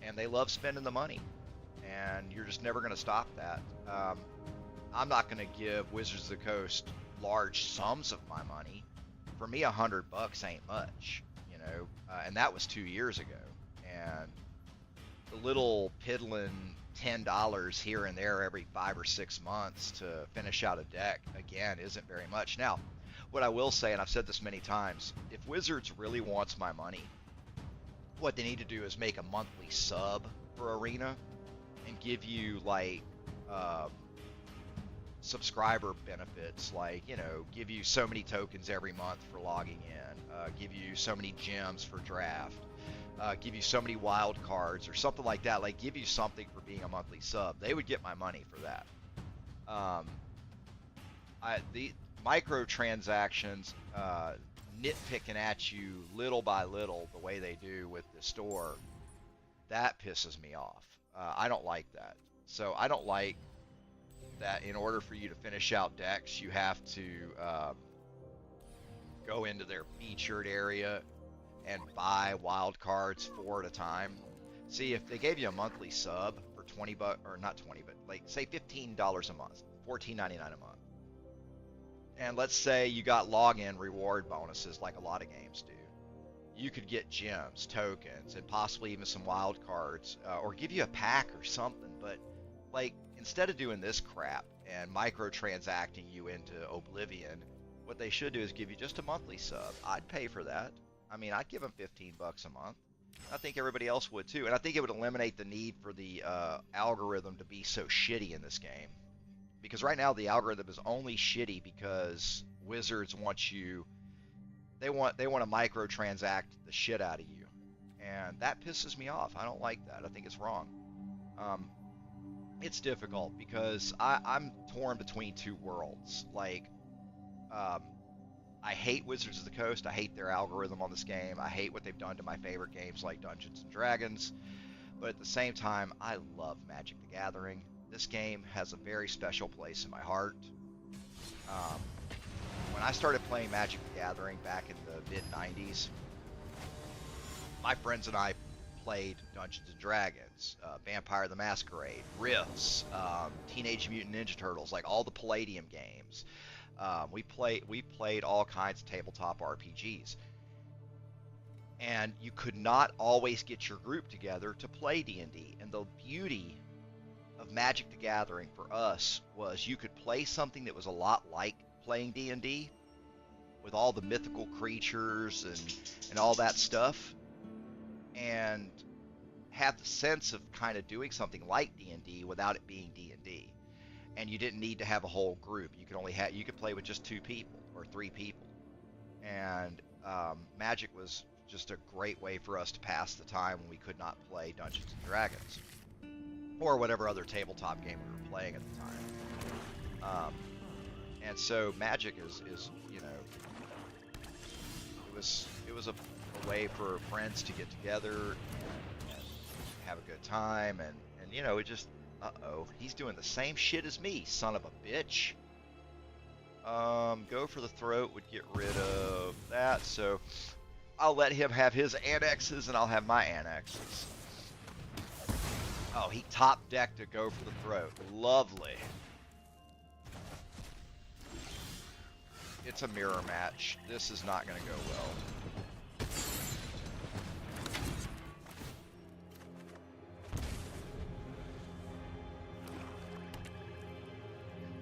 and they love spending the money. And you're just never going to stop that. I'm not going to give Wizards of the Coast large sums of my money. For me, $100 ain't much, you know, and that was 2 years ago. And the little piddling $10 here and there every 5 or 6 months to finish out a deck, again, isn't very much. Now, what I will say, and I've said this many times, if Wizards really wants my money, what they need to do is make a monthly sub for Arena and give you, like, subscriber benefits, like, you know, give you so many tokens every month for logging in, give you so many gems for draft, give you so many wild cards or something like that. Like, give you something for being a monthly sub. They would get my money for that. The microtransactions, nitpicking at you little by little the way they do with the store, that pisses me off. I don't like that. So I don't like that in order for you to finish out decks, you have to go into their featured area and buy wild cards 4 at a time. See, if they gave you a monthly sub for $20, or not 20, but like say $15 a month, $14.99 a month, and let's say you got login reward bonuses like a lot of games do, you could get gems, tokens, and possibly even some wild cards, or give you a pack or something. But like, instead of doing this crap and microtransacting you into oblivion, what they should do is give you just a monthly sub. I'd pay for that. I mean, I'd give them $15 a month. I think everybody else would too, and I think it would eliminate the need for the algorithm to be so shitty in this game. Because right now the algorithm is only shitty because Wizards want you. They want to microtransact the shit out of you, and that pisses me off. I don't like that. I think it's wrong. It's difficult because I'm torn between two worlds. Like, I hate Wizards of the Coast. I hate their algorithm on this game. I hate what they've done to my favorite games like Dungeons and Dragons. But at the same time, I love Magic the Gathering. This game has a very special place in my heart. Um, when I started playing Magic the Gathering back in the mid 90s, my friends and I played Dungeons and Dragons, Vampire the Masquerade, Rifts, Teenage Mutant Ninja Turtles, like all the Palladium games. We played all kinds of tabletop RPGs, and you could not always get your group together to play D&D. And the beauty of Magic the Gathering for us was you could play something that was a lot like playing D&D with all the mythical creatures and all that stuff, and have the sense of kind of doing something like D&D without it being D&D. And you didn't need to have a whole group. You could play with just 2 people or 3 people. And Magic was just a great way for us to pass the time when we could not play Dungeons and Dragons or whatever other tabletop game we were playing at the time. And so Magic is you know, it was a way for friends to get together and have a good time, and you know, it just, uh-oh, he's doing the same shit as me, son of a bitch. Go for the throat would get rid of that, so I'll let him have his annexes and I'll have my annexes. Oh, he top decked to go for the throat. Lovely. It's a mirror match. This is not going to go well.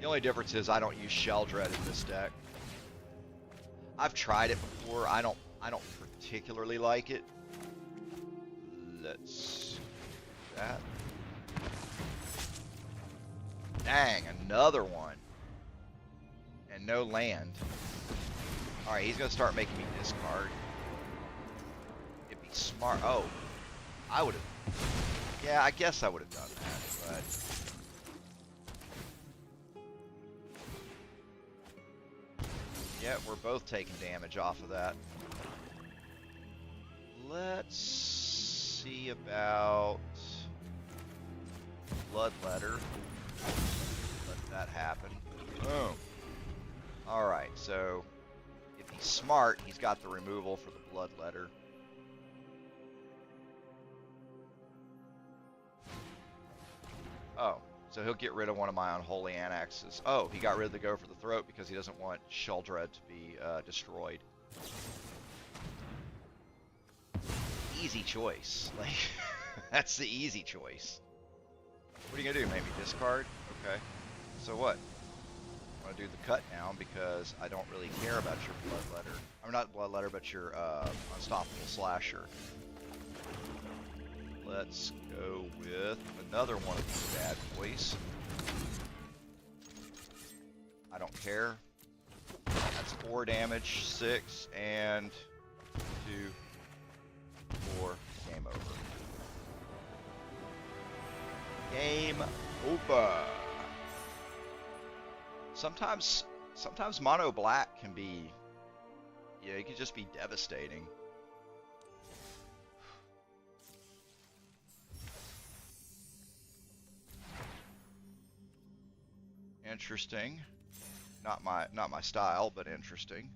The only difference is I don't use Sheldred in this deck. I've tried it before. I don't particularly like it. Let's do that. Dang, another one. And no land. Alright, he's gonna start making me discard. It'd be smart. Oh, I would have. Yeah, I guess I would have done that, but. Yeah, we're both taking damage off of that. Let's see about Bloodletter. Let that happen. Boom. Alright, so if he's smart, he's got the removal for the Bloodletter. Oh, so he'll get rid of one of my unholy annexes. Oh, he got rid of the go for the throat because he doesn't want Sheldred to be destroyed. Easy choice. Like, that's the easy choice. What are you gonna do? Maybe discard? Okay. So what? I'm gonna do the cut down because I don't really care about your Bloodletter. I'm not Bloodletter, but your Unstoppable Slasher. Let's go with another one of these bad boys. I don't care. That's 4 damage, 6, and 2, 4. Game over. Game over. Sometimes mono black can be, yeah, it can just be devastating. Interesting. Not my style, but interesting.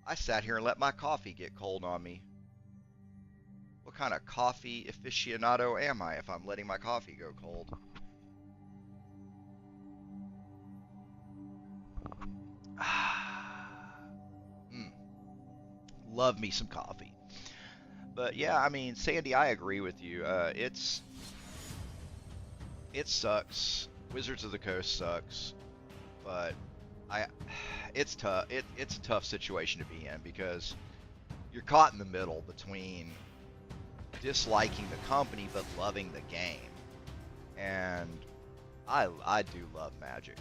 I sat here and let my coffee get cold on me. What kind of coffee aficionado am I if I'm letting my coffee go cold? Love me some coffee. But yeah, I mean, Sandy, I agree with you. It sucks. Wizards of the Coast sucks. But it's tough. It's a tough situation to be in because you're caught in the middle between disliking the company but loving the game. And I do love Magic.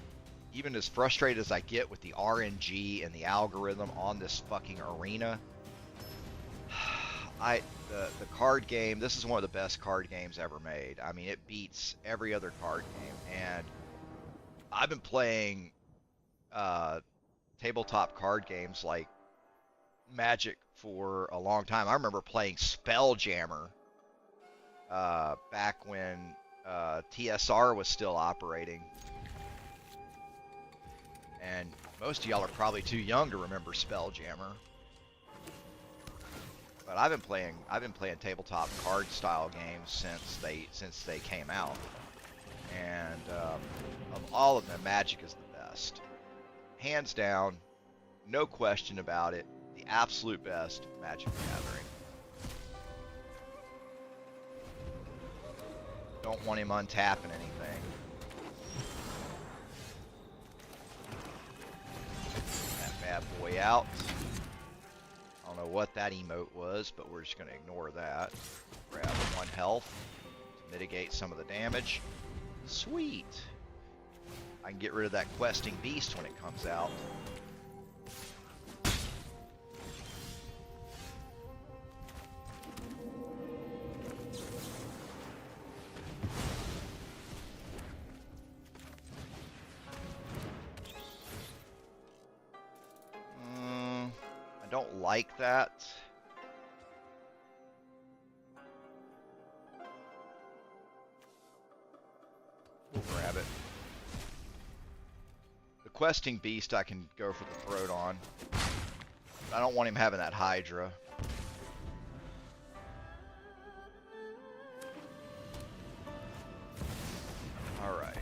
Even as frustrated as I get with the RNG and the algorithm on this fucking arena, the card game, this is one of the best card games ever made. I mean, it beats every other card game. And I've been playing tabletop card games like Magic for a long time. I remember playing Spelljammer back when TSR was still operating. And most of y'all are probably too young to remember Spelljammer. But I've been playing tabletop card style games since they came out. And of all of them, Magic is the best. Hands down, no question about it, the absolute best Magic the Gathering. Don't want him untapping anything. That bad boy out. I don't know what that emote was, but we're just going to ignore that. Grab 1 health to mitigate some of the damage. Sweet. I can get rid of that questing beast when it comes out. I don't like that. We'll grab it. The questing beast I can go for the throat on. I don't want him having that Hydra. Alright.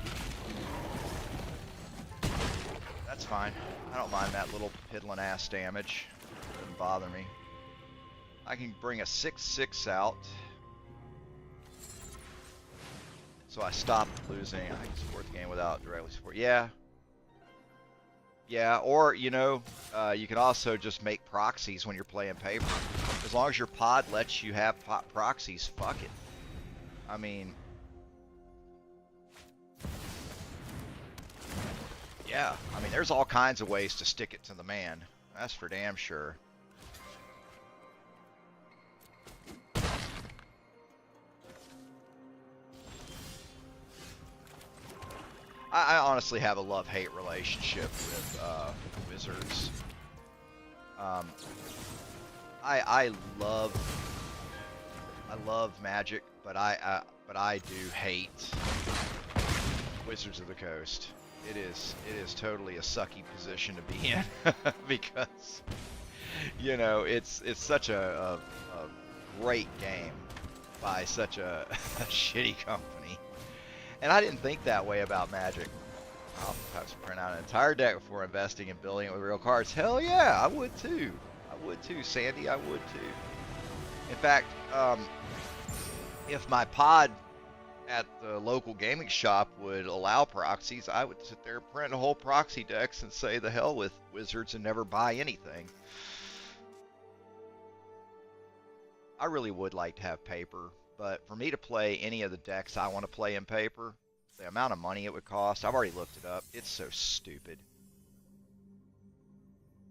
That's fine. I don't mind that little piddling ass damage. Doesn't bother me. I can bring a 6/6 out. So I stopped losing. I can support the game without directly support. Yeah. Yeah, or, you know, you can also just make proxies when you're playing paper. As long as your pod lets you have proxies, fuck it. I mean... yeah, I mean, there's all kinds of ways to stick it to the man. That's for damn sure. I honestly have a love-hate relationship with Wizards. I love Magic, but I do hate Wizards of the Coast. It is totally a sucky position to be in because, you know, it's such a great game by such a shitty company. And I didn't think that way about Magic. I'll have to print out an entire deck before investing in building it with real cards. Hell yeah, I would too. I would too, Sandy. I would too. In fact, if my pod at the local gaming shop would allow proxies, I would sit there and print a whole proxy decks and say the hell with Wizards and never buy anything. I really would like to have paper, but for me to play any of the decks I want to play in paper, the amount of money it would cost, I've already looked it up. It's so stupid.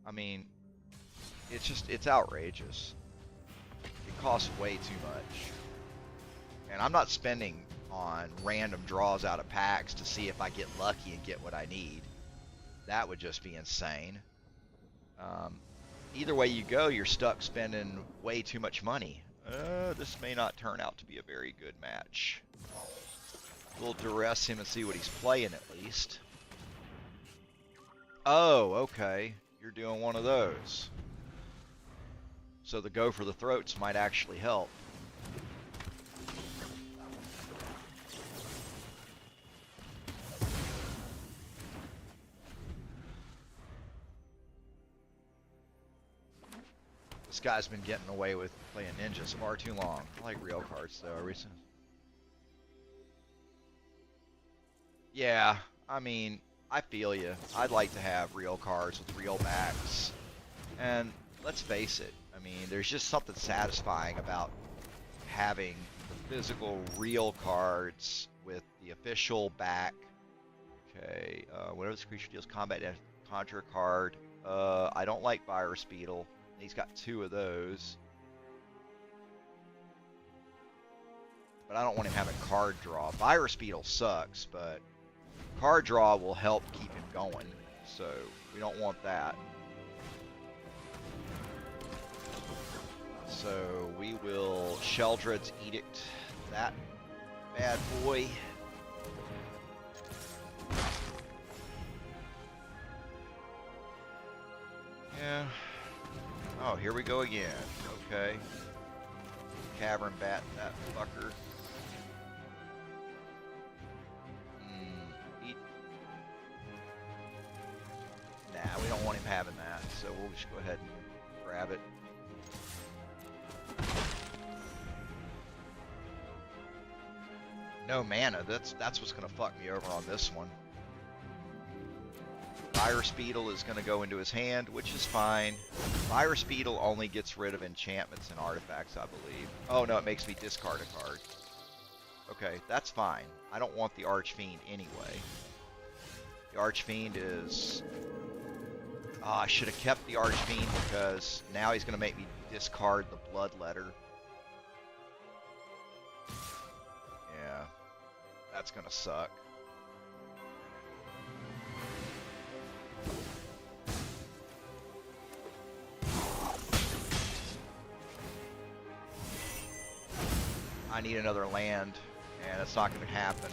I mean, it's outrageous. It costs way too much. And I'm not spending on random draws out of packs to see if I get lucky and get what I need. That would just be insane. Either way you go, you're stuck spending way too much money. This may not turn out to be a very good match. We'll duress him and see what he's playing at least. Oh, okay. You're doing one of those. So the go for the throats might actually help. This guy's been getting away with playing ninjas far too long. I like real cards though. Recent. Yeah, I mean, I feel you. I'd like to have real cards with real backs. And let's face it, I mean, there's just something satisfying about having the physical real cards with the official back. Okay, whenever this creature deals combat damage, conjure a card. I don't like Virus Beetle. He's got 2 of those. But I don't want him having card draw. Virus Beetle sucks, but card draw will help keep him going. So we don't want that. So we will Sheldred's Edict that bad boy. Yeah. Oh, here we go again. Okay. Cavern Bat that fucker. Nah, we don't want him having that, so we'll just go ahead and grab it. No mana, that's what's gonna fuck me over on this one. Fire Speedle is gonna go into his hand, which is fine. Fire Speedle only gets rid of enchantments and artifacts, I believe. Oh no, it makes me discard a card. Okay, that's fine. I don't want the Archfiend anyway. The Archfiend is... I should have kept the Archfiend because now he's going to make me discard the Bloodletter. Yeah, that's going to suck. I need another land, and it's not going to happen.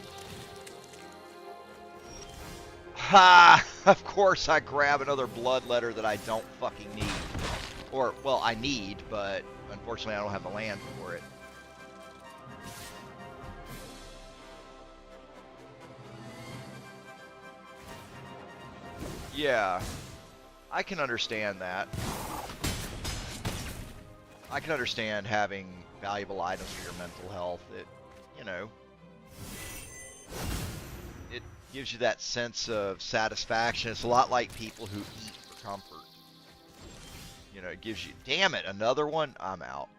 Ha! Of course I grab another Bloodletter that I don't fucking need. Or, well, I need, but unfortunately I don't have the land for it. Yeah, I can understand that. I can understand having valuable items for your mental health. It, you know, it gives you that sense of satisfaction. It's a lot like people who eat for comfort. You know, it gives you, damn it, another one? I'm out.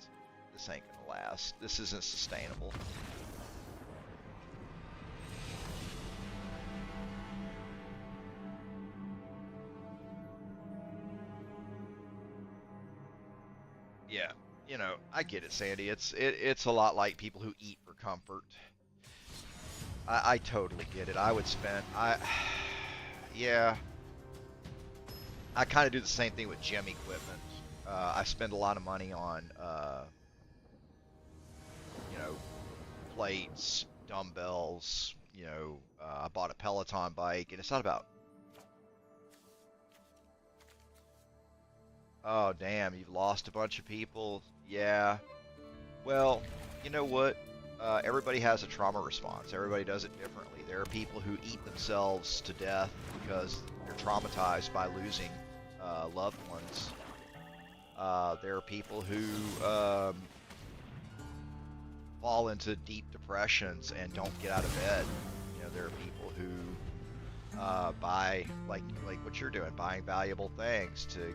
This ain't gonna last. This isn't sustainable. Yeah, you know, I get it, Sandy. It's a lot like people who eat for comfort. I totally get it. I would spend, yeah. I kind of do the same thing with gym equipment. I spend a lot of money on, you know, plates, dumbbells, you know, I bought a Peloton bike, and it's not about... Oh, damn, you've lost a bunch of people? Yeah. Well, you know what? Everybody has a trauma response. Everybody does it differently. There are people who eat themselves to death because they're traumatized by losing loved ones. There are people who fall into deep depressions and don't get out of bed. You know, there are people who buy, like what you're doing, buying valuable things to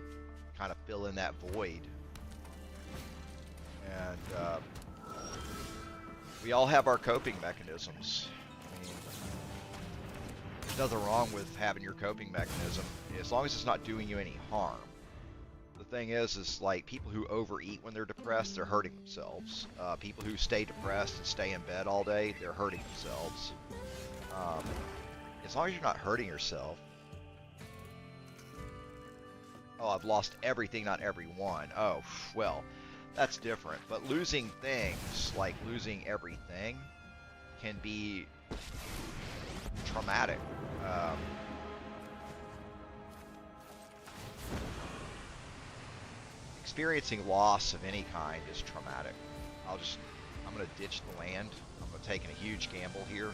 kind of fill in that void. And we all have our coping mechanisms. I mean, there's nothing wrong with having your coping mechanism as long as it's not doing you any harm. The thing is like people who overeat when they're depressed, they're hurting themselves. People who stay depressed and stay in bed all day, they're hurting themselves. As long as you're not hurting yourself. Oh, I've lost everything, not everyone. Oh, well, that's different. But losing things, like losing everything, can be traumatic. Experiencing loss of any kind is traumatic. I'm going to ditch the land. I'm going to take a huge gamble here.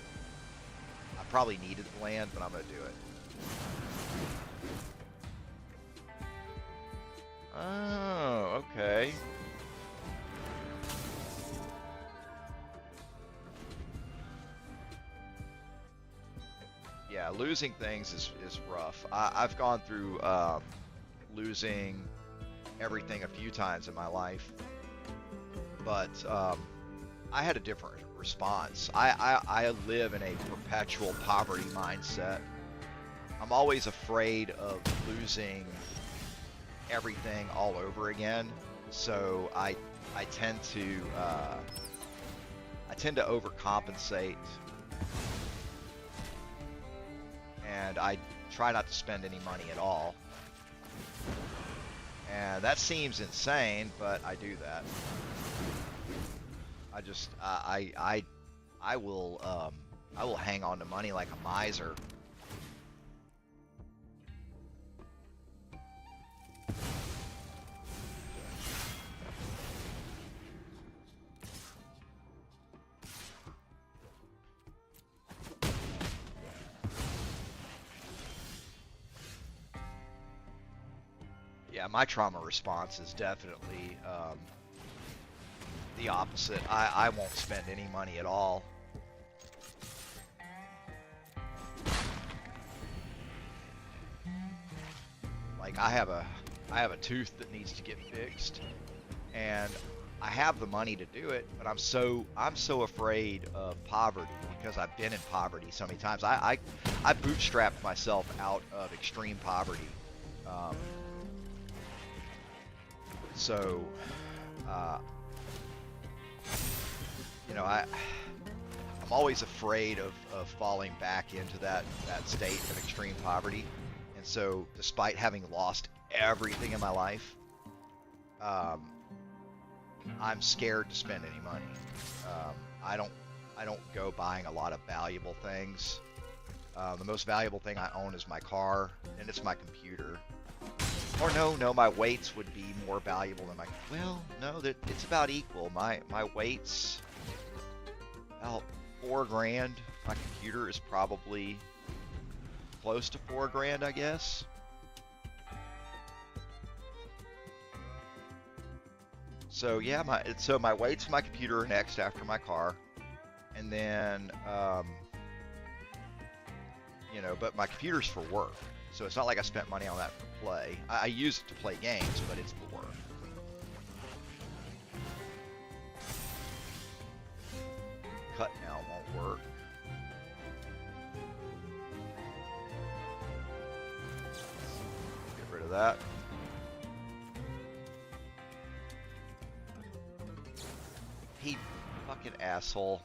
I probably needed the land, but I'm going to do it. Oh, okay. Yeah, losing things is rough. I've gone through losing everything a few times in my life, but I had a different response. I live in a perpetual poverty mindset. I'm always afraid of losing everything all over again, so I tend to overcompensate, and I try not to spend any money at all. And that seems insane, but I do that. I just I will hang on to money like a miser. Yeah, my trauma response is definitely the opposite. I won't spend any money at all. Like I have a tooth that needs to get fixed, and I have the money to do it, but I'm so afraid of poverty because I've been in poverty so many times. I bootstrapped myself out of extreme poverty. Um, so you know, I'm always afraid of falling back into that state of extreme poverty. And so, despite having lost everything in my life, I'm scared to spend any money. I don't go buying a lot of valuable things. The most valuable thing I own is my car, and it's my computer. Or no, my weights would be more valuable than my. Well, no, that it's about equal. My weights about $4,000. My computer is probably close to $4,000, I guess. So yeah, my weights and my computer are next after my car, and then you know, but my computer's for work, so it's not like I spent money on that for play. I use it to play games, but it's for work. Cut now won't work. Get rid of that. He fucking asshole.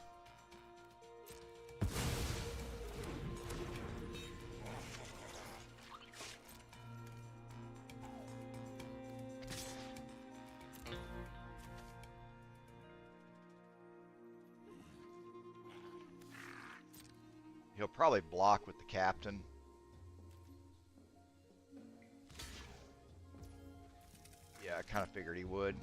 He'll probably block with the captain. Yeah, I kind of figured he would.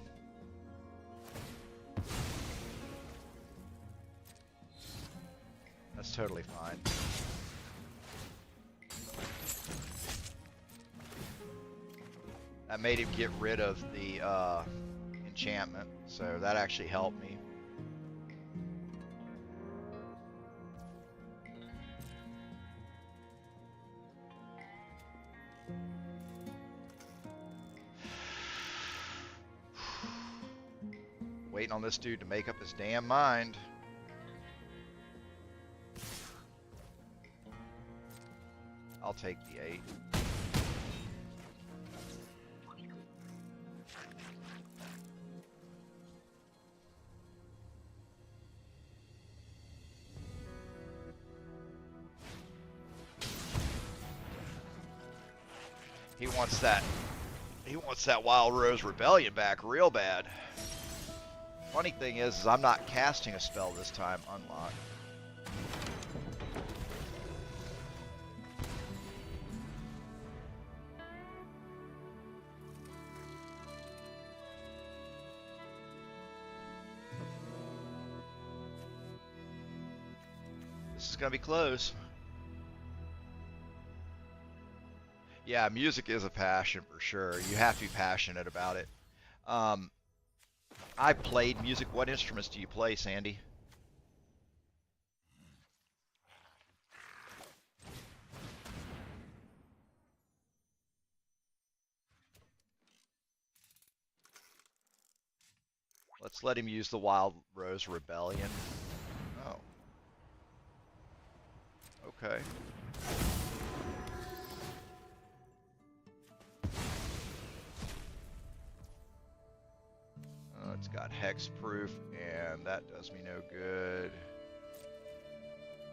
That's totally fine. That made him get rid of the enchantment, so that actually helped me. Waiting on this dude to make up his damn mind. I'll take the 8. He wants that Wild Rose Rebellion back real bad. Funny thing is I'm not casting a spell this time, unlock. This is gonna be close. Yeah, music is a passion for sure. You have to be passionate about it. I played music. What instruments do you play, Sandy? Let's let him use the Wild Rose Rebellion. Oh. Okay. It's got hexproof, and that does me no good.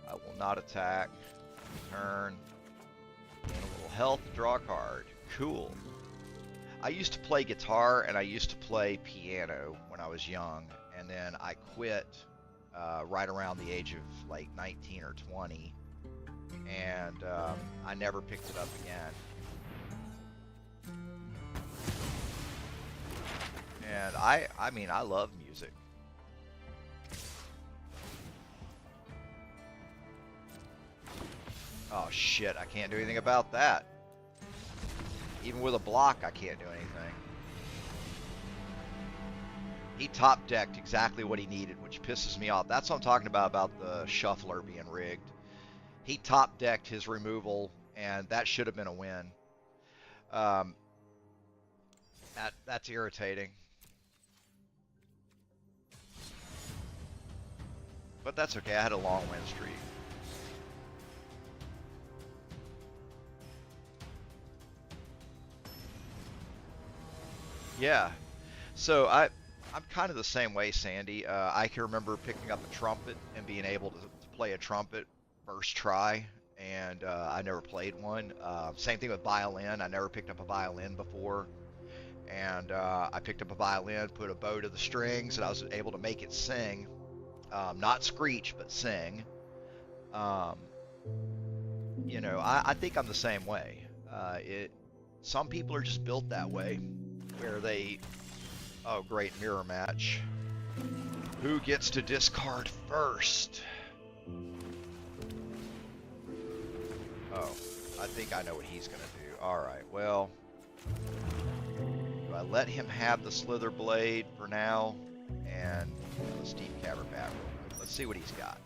I will not attack. Turn. And a little health, draw a card. Cool. I used to play guitar and I used to play piano when I was young, and then I quit right around the age of like 19 or 20, and I never picked it up again. And I mean, I love music. Oh shit, I can't do anything about that. Even with a block, I can't do anything. He top decked exactly what he needed, which pisses me off. That's what I'm talking about the shuffler being rigged. He top decked his removal, and that should have been a win. Um, that's irritating. But that's okay, I had a long win streak. Yeah. So I'm kind of the same way, Sandy. I can remember picking up a trumpet and being able to play a trumpet first try, and I never played one. Same thing with violin. I never picked up a violin before, and I picked up a violin, put a bow to the strings, and I was able to make it sing. Not screech, but sing. Um, I think I'm the same way. Some people are just built that way, where they. Oh, great mirror match. Who gets to discard first? Oh, I think I know what he's gonna do. Alright, well. Do I let him have the Slither Blade for now? And let's deep cover back real quick. Let's see what he's got.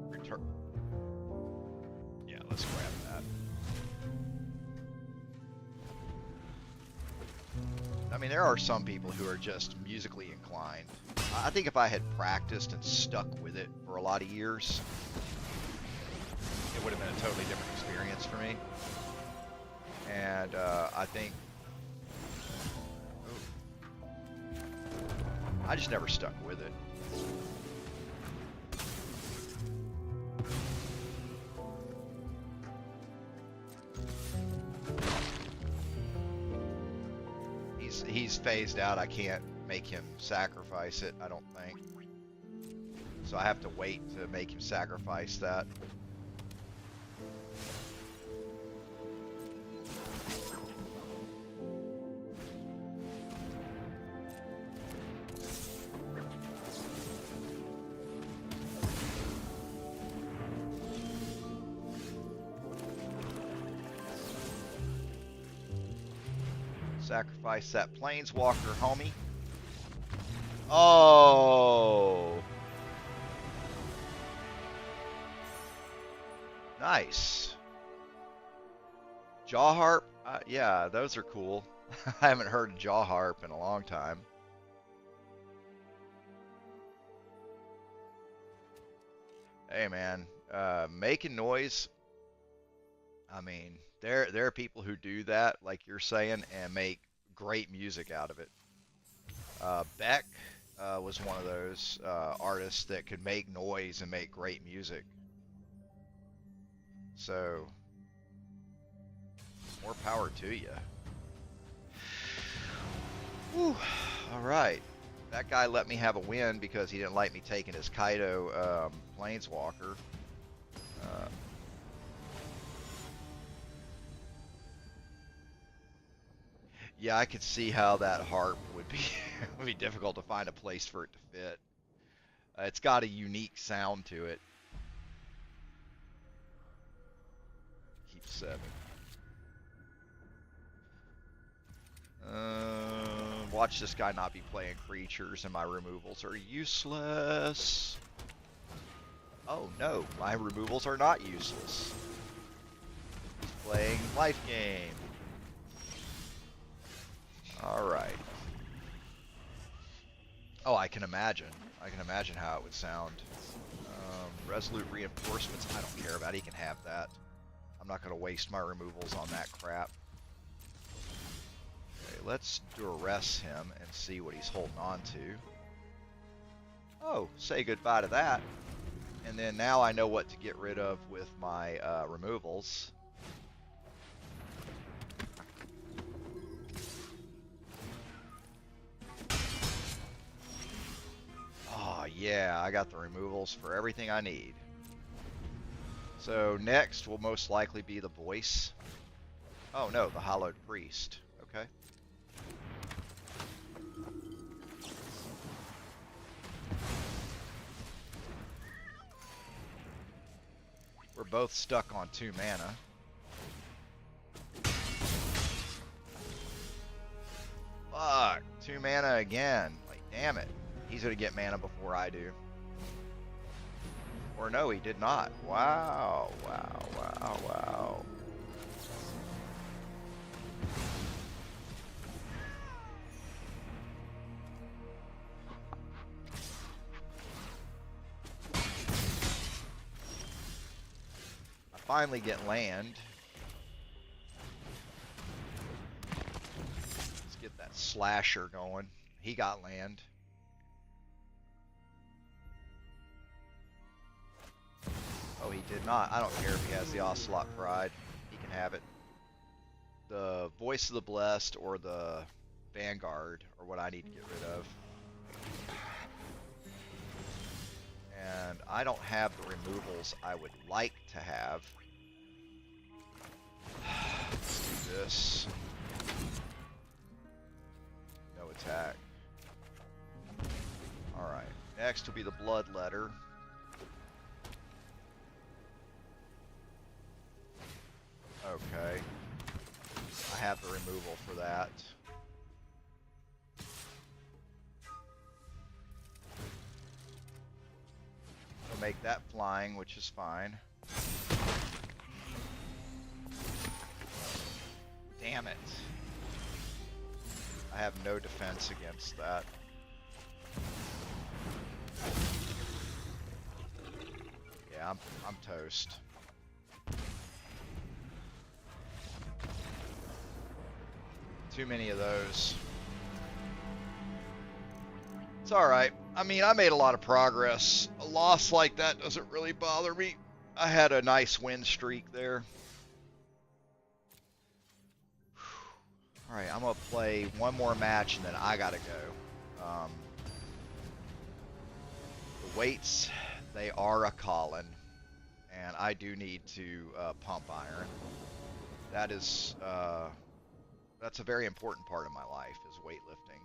Return. Yeah, let's grab that. I mean, there are some people who are just musically inclined. I think if I had practiced and stuck with it for a lot of years, it would have been a totally different experience for me. And I think I just never stuck with it. He's phased out. I can't make him sacrifice it, I don't think. So I have to wait to make him sacrifice that. Sacrifice that planeswalker, homie. Oh, nice. Jaw harp, yeah, those are cool. I haven't heard a jaw harp in a long time. Hey man, making noise. I mean, there are people who do that, like you're saying, and make great music out of it. Beck was one of those artists that could make noise and make great music. So, more power to you. Whew. All right. That guy let me have a win because he didn't like me taking his Kaido Planeswalker. Yeah, I could see how that harp would be would be difficult to find a place for it to fit. It's got a unique sound to it. Keep 7. Watch this guy not be playing creatures, and my removals are useless. Oh no, my removals are not useless. He's playing life game. Alright. Oh, I can imagine. I can imagine how it would sound. Resolute reinforcements, I don't care about. He can have that. I'm not going to waste my removals on that crap. Okay, let's duress him and see what he's holding on to. Oh, say goodbye to that. And then now I know what to get rid of with my removals. Oh yeah, I got the removals for everything I need. So next will most likely be the voice. Oh no, the Hallowed Priest. Okay. We're both stuck on 2 mana. Fuck, 2 mana again. Like, damn it. He's gonna get mana before I do. Or no, he did not. Wow, wow, wow, wow. I finally get land. Let's get that slasher going. He got land. Oh, he did not. I don't care if he has the Ocelot Pride. He can have it. The Voice of the Blessed or the Vanguard are what I need to get rid of. And I don't have the removals I would like to have. Let's do this. No attack. Alright. Next will be the Bloodletter. Okay. I have the removal for that. I'll make that flying, which is fine. Damn it. I have no defense against that. Yeah, I'm toast. Too many of those. It's alright. I mean, I made a lot of progress. A loss like that doesn't really bother me. I had a nice win streak there. Alright, I'm going to play one more match and then I got to go. The weights, they are a calling. And I do need to pump iron. That is... that's a very important part of my life, is weightlifting.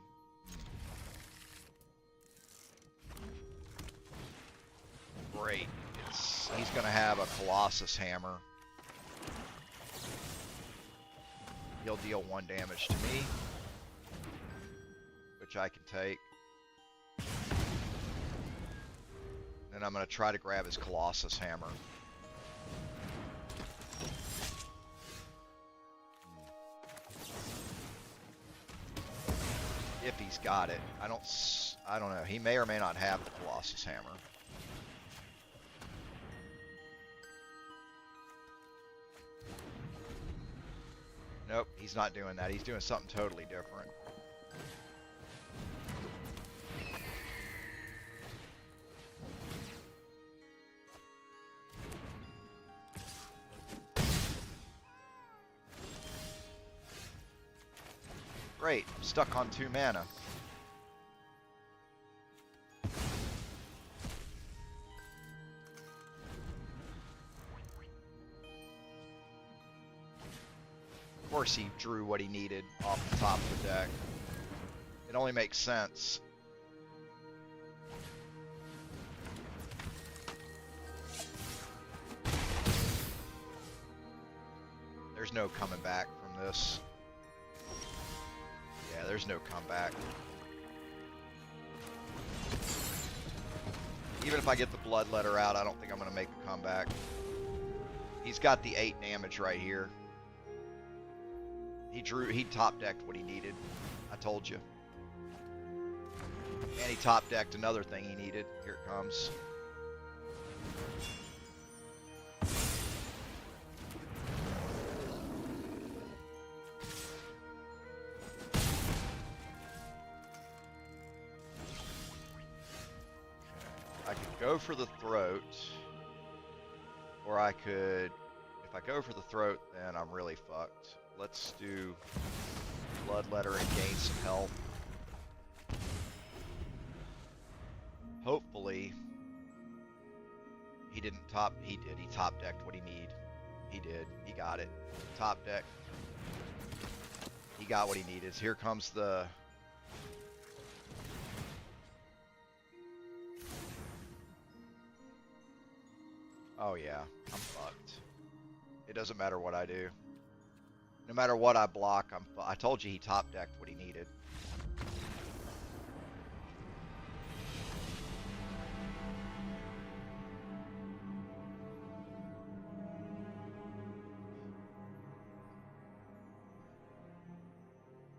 Great. He's going to have a Colossus Hammer. He'll deal 1 damage to me, which I can take. Then I'm going to try to grab his Colossus Hammer. If he's got it. I don't know. He may or may not have the Colossus Hammer. Nope, he's not doing that. He's doing something totally different. Great, I'm stuck on 2 mana. Of course he drew what he needed off the top of the deck. It only makes sense. There's no coming back from this. Yeah, there's no comeback. Even if I get the Bloodletter out, I don't think I'm going to make a comeback. He's got the 8 damage right here. He top decked what he needed. I told you. And he top decked another thing he needed. Here it comes. I could go for the throat, or I could, if I go for the throat, then I'm really fucked. Let's do Bloodletter and gain some health. Hopefully, he didn't top, he did, he top decked what he need. He did, he got it. Top deck. He got what he needed. Here comes the... Oh yeah, I'm fucked. It doesn't matter what I do. No matter what I block, I told you he top decked what he needed.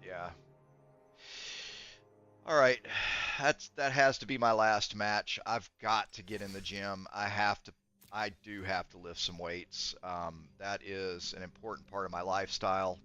Yeah. All right. That has to be my last match. I've got to get in the gym. I do have to lift some weights. That is an important part of my lifestyle.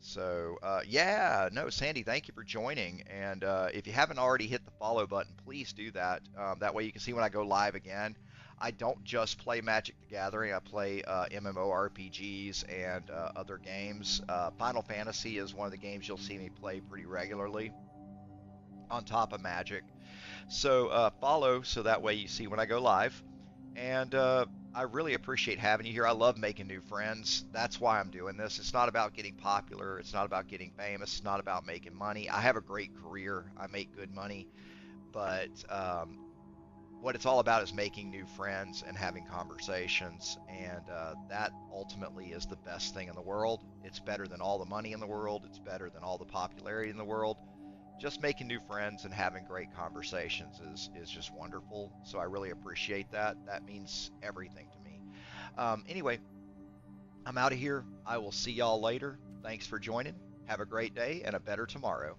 So, yeah, no, Sandy, thank you for joining. And if you haven't already hit the follow button, please do that. That way you can see when I go live again. I don't just play Magic the Gathering. I play MMORPGs and other games. Final Fantasy is one of the games you'll see me play pretty regularly on top of Magic. So follow so that way you see when I go live. And I really appreciate having you here. I love making new friends. That's why I'm doing this. It's not about getting popular. It's not about getting famous. It's not about making money. I have a great career. I make good money. But what it's all about is making new friends and having conversations. And that ultimately is the best thing in the world. It's better than all the money in the world. It's better than all the popularity in the world. Just making new friends and having great conversations is just wonderful. So I really appreciate that. That means everything to me. Anyway, I'm out of here. I will see y'all later. Thanks for joining. Have a great day and a better tomorrow.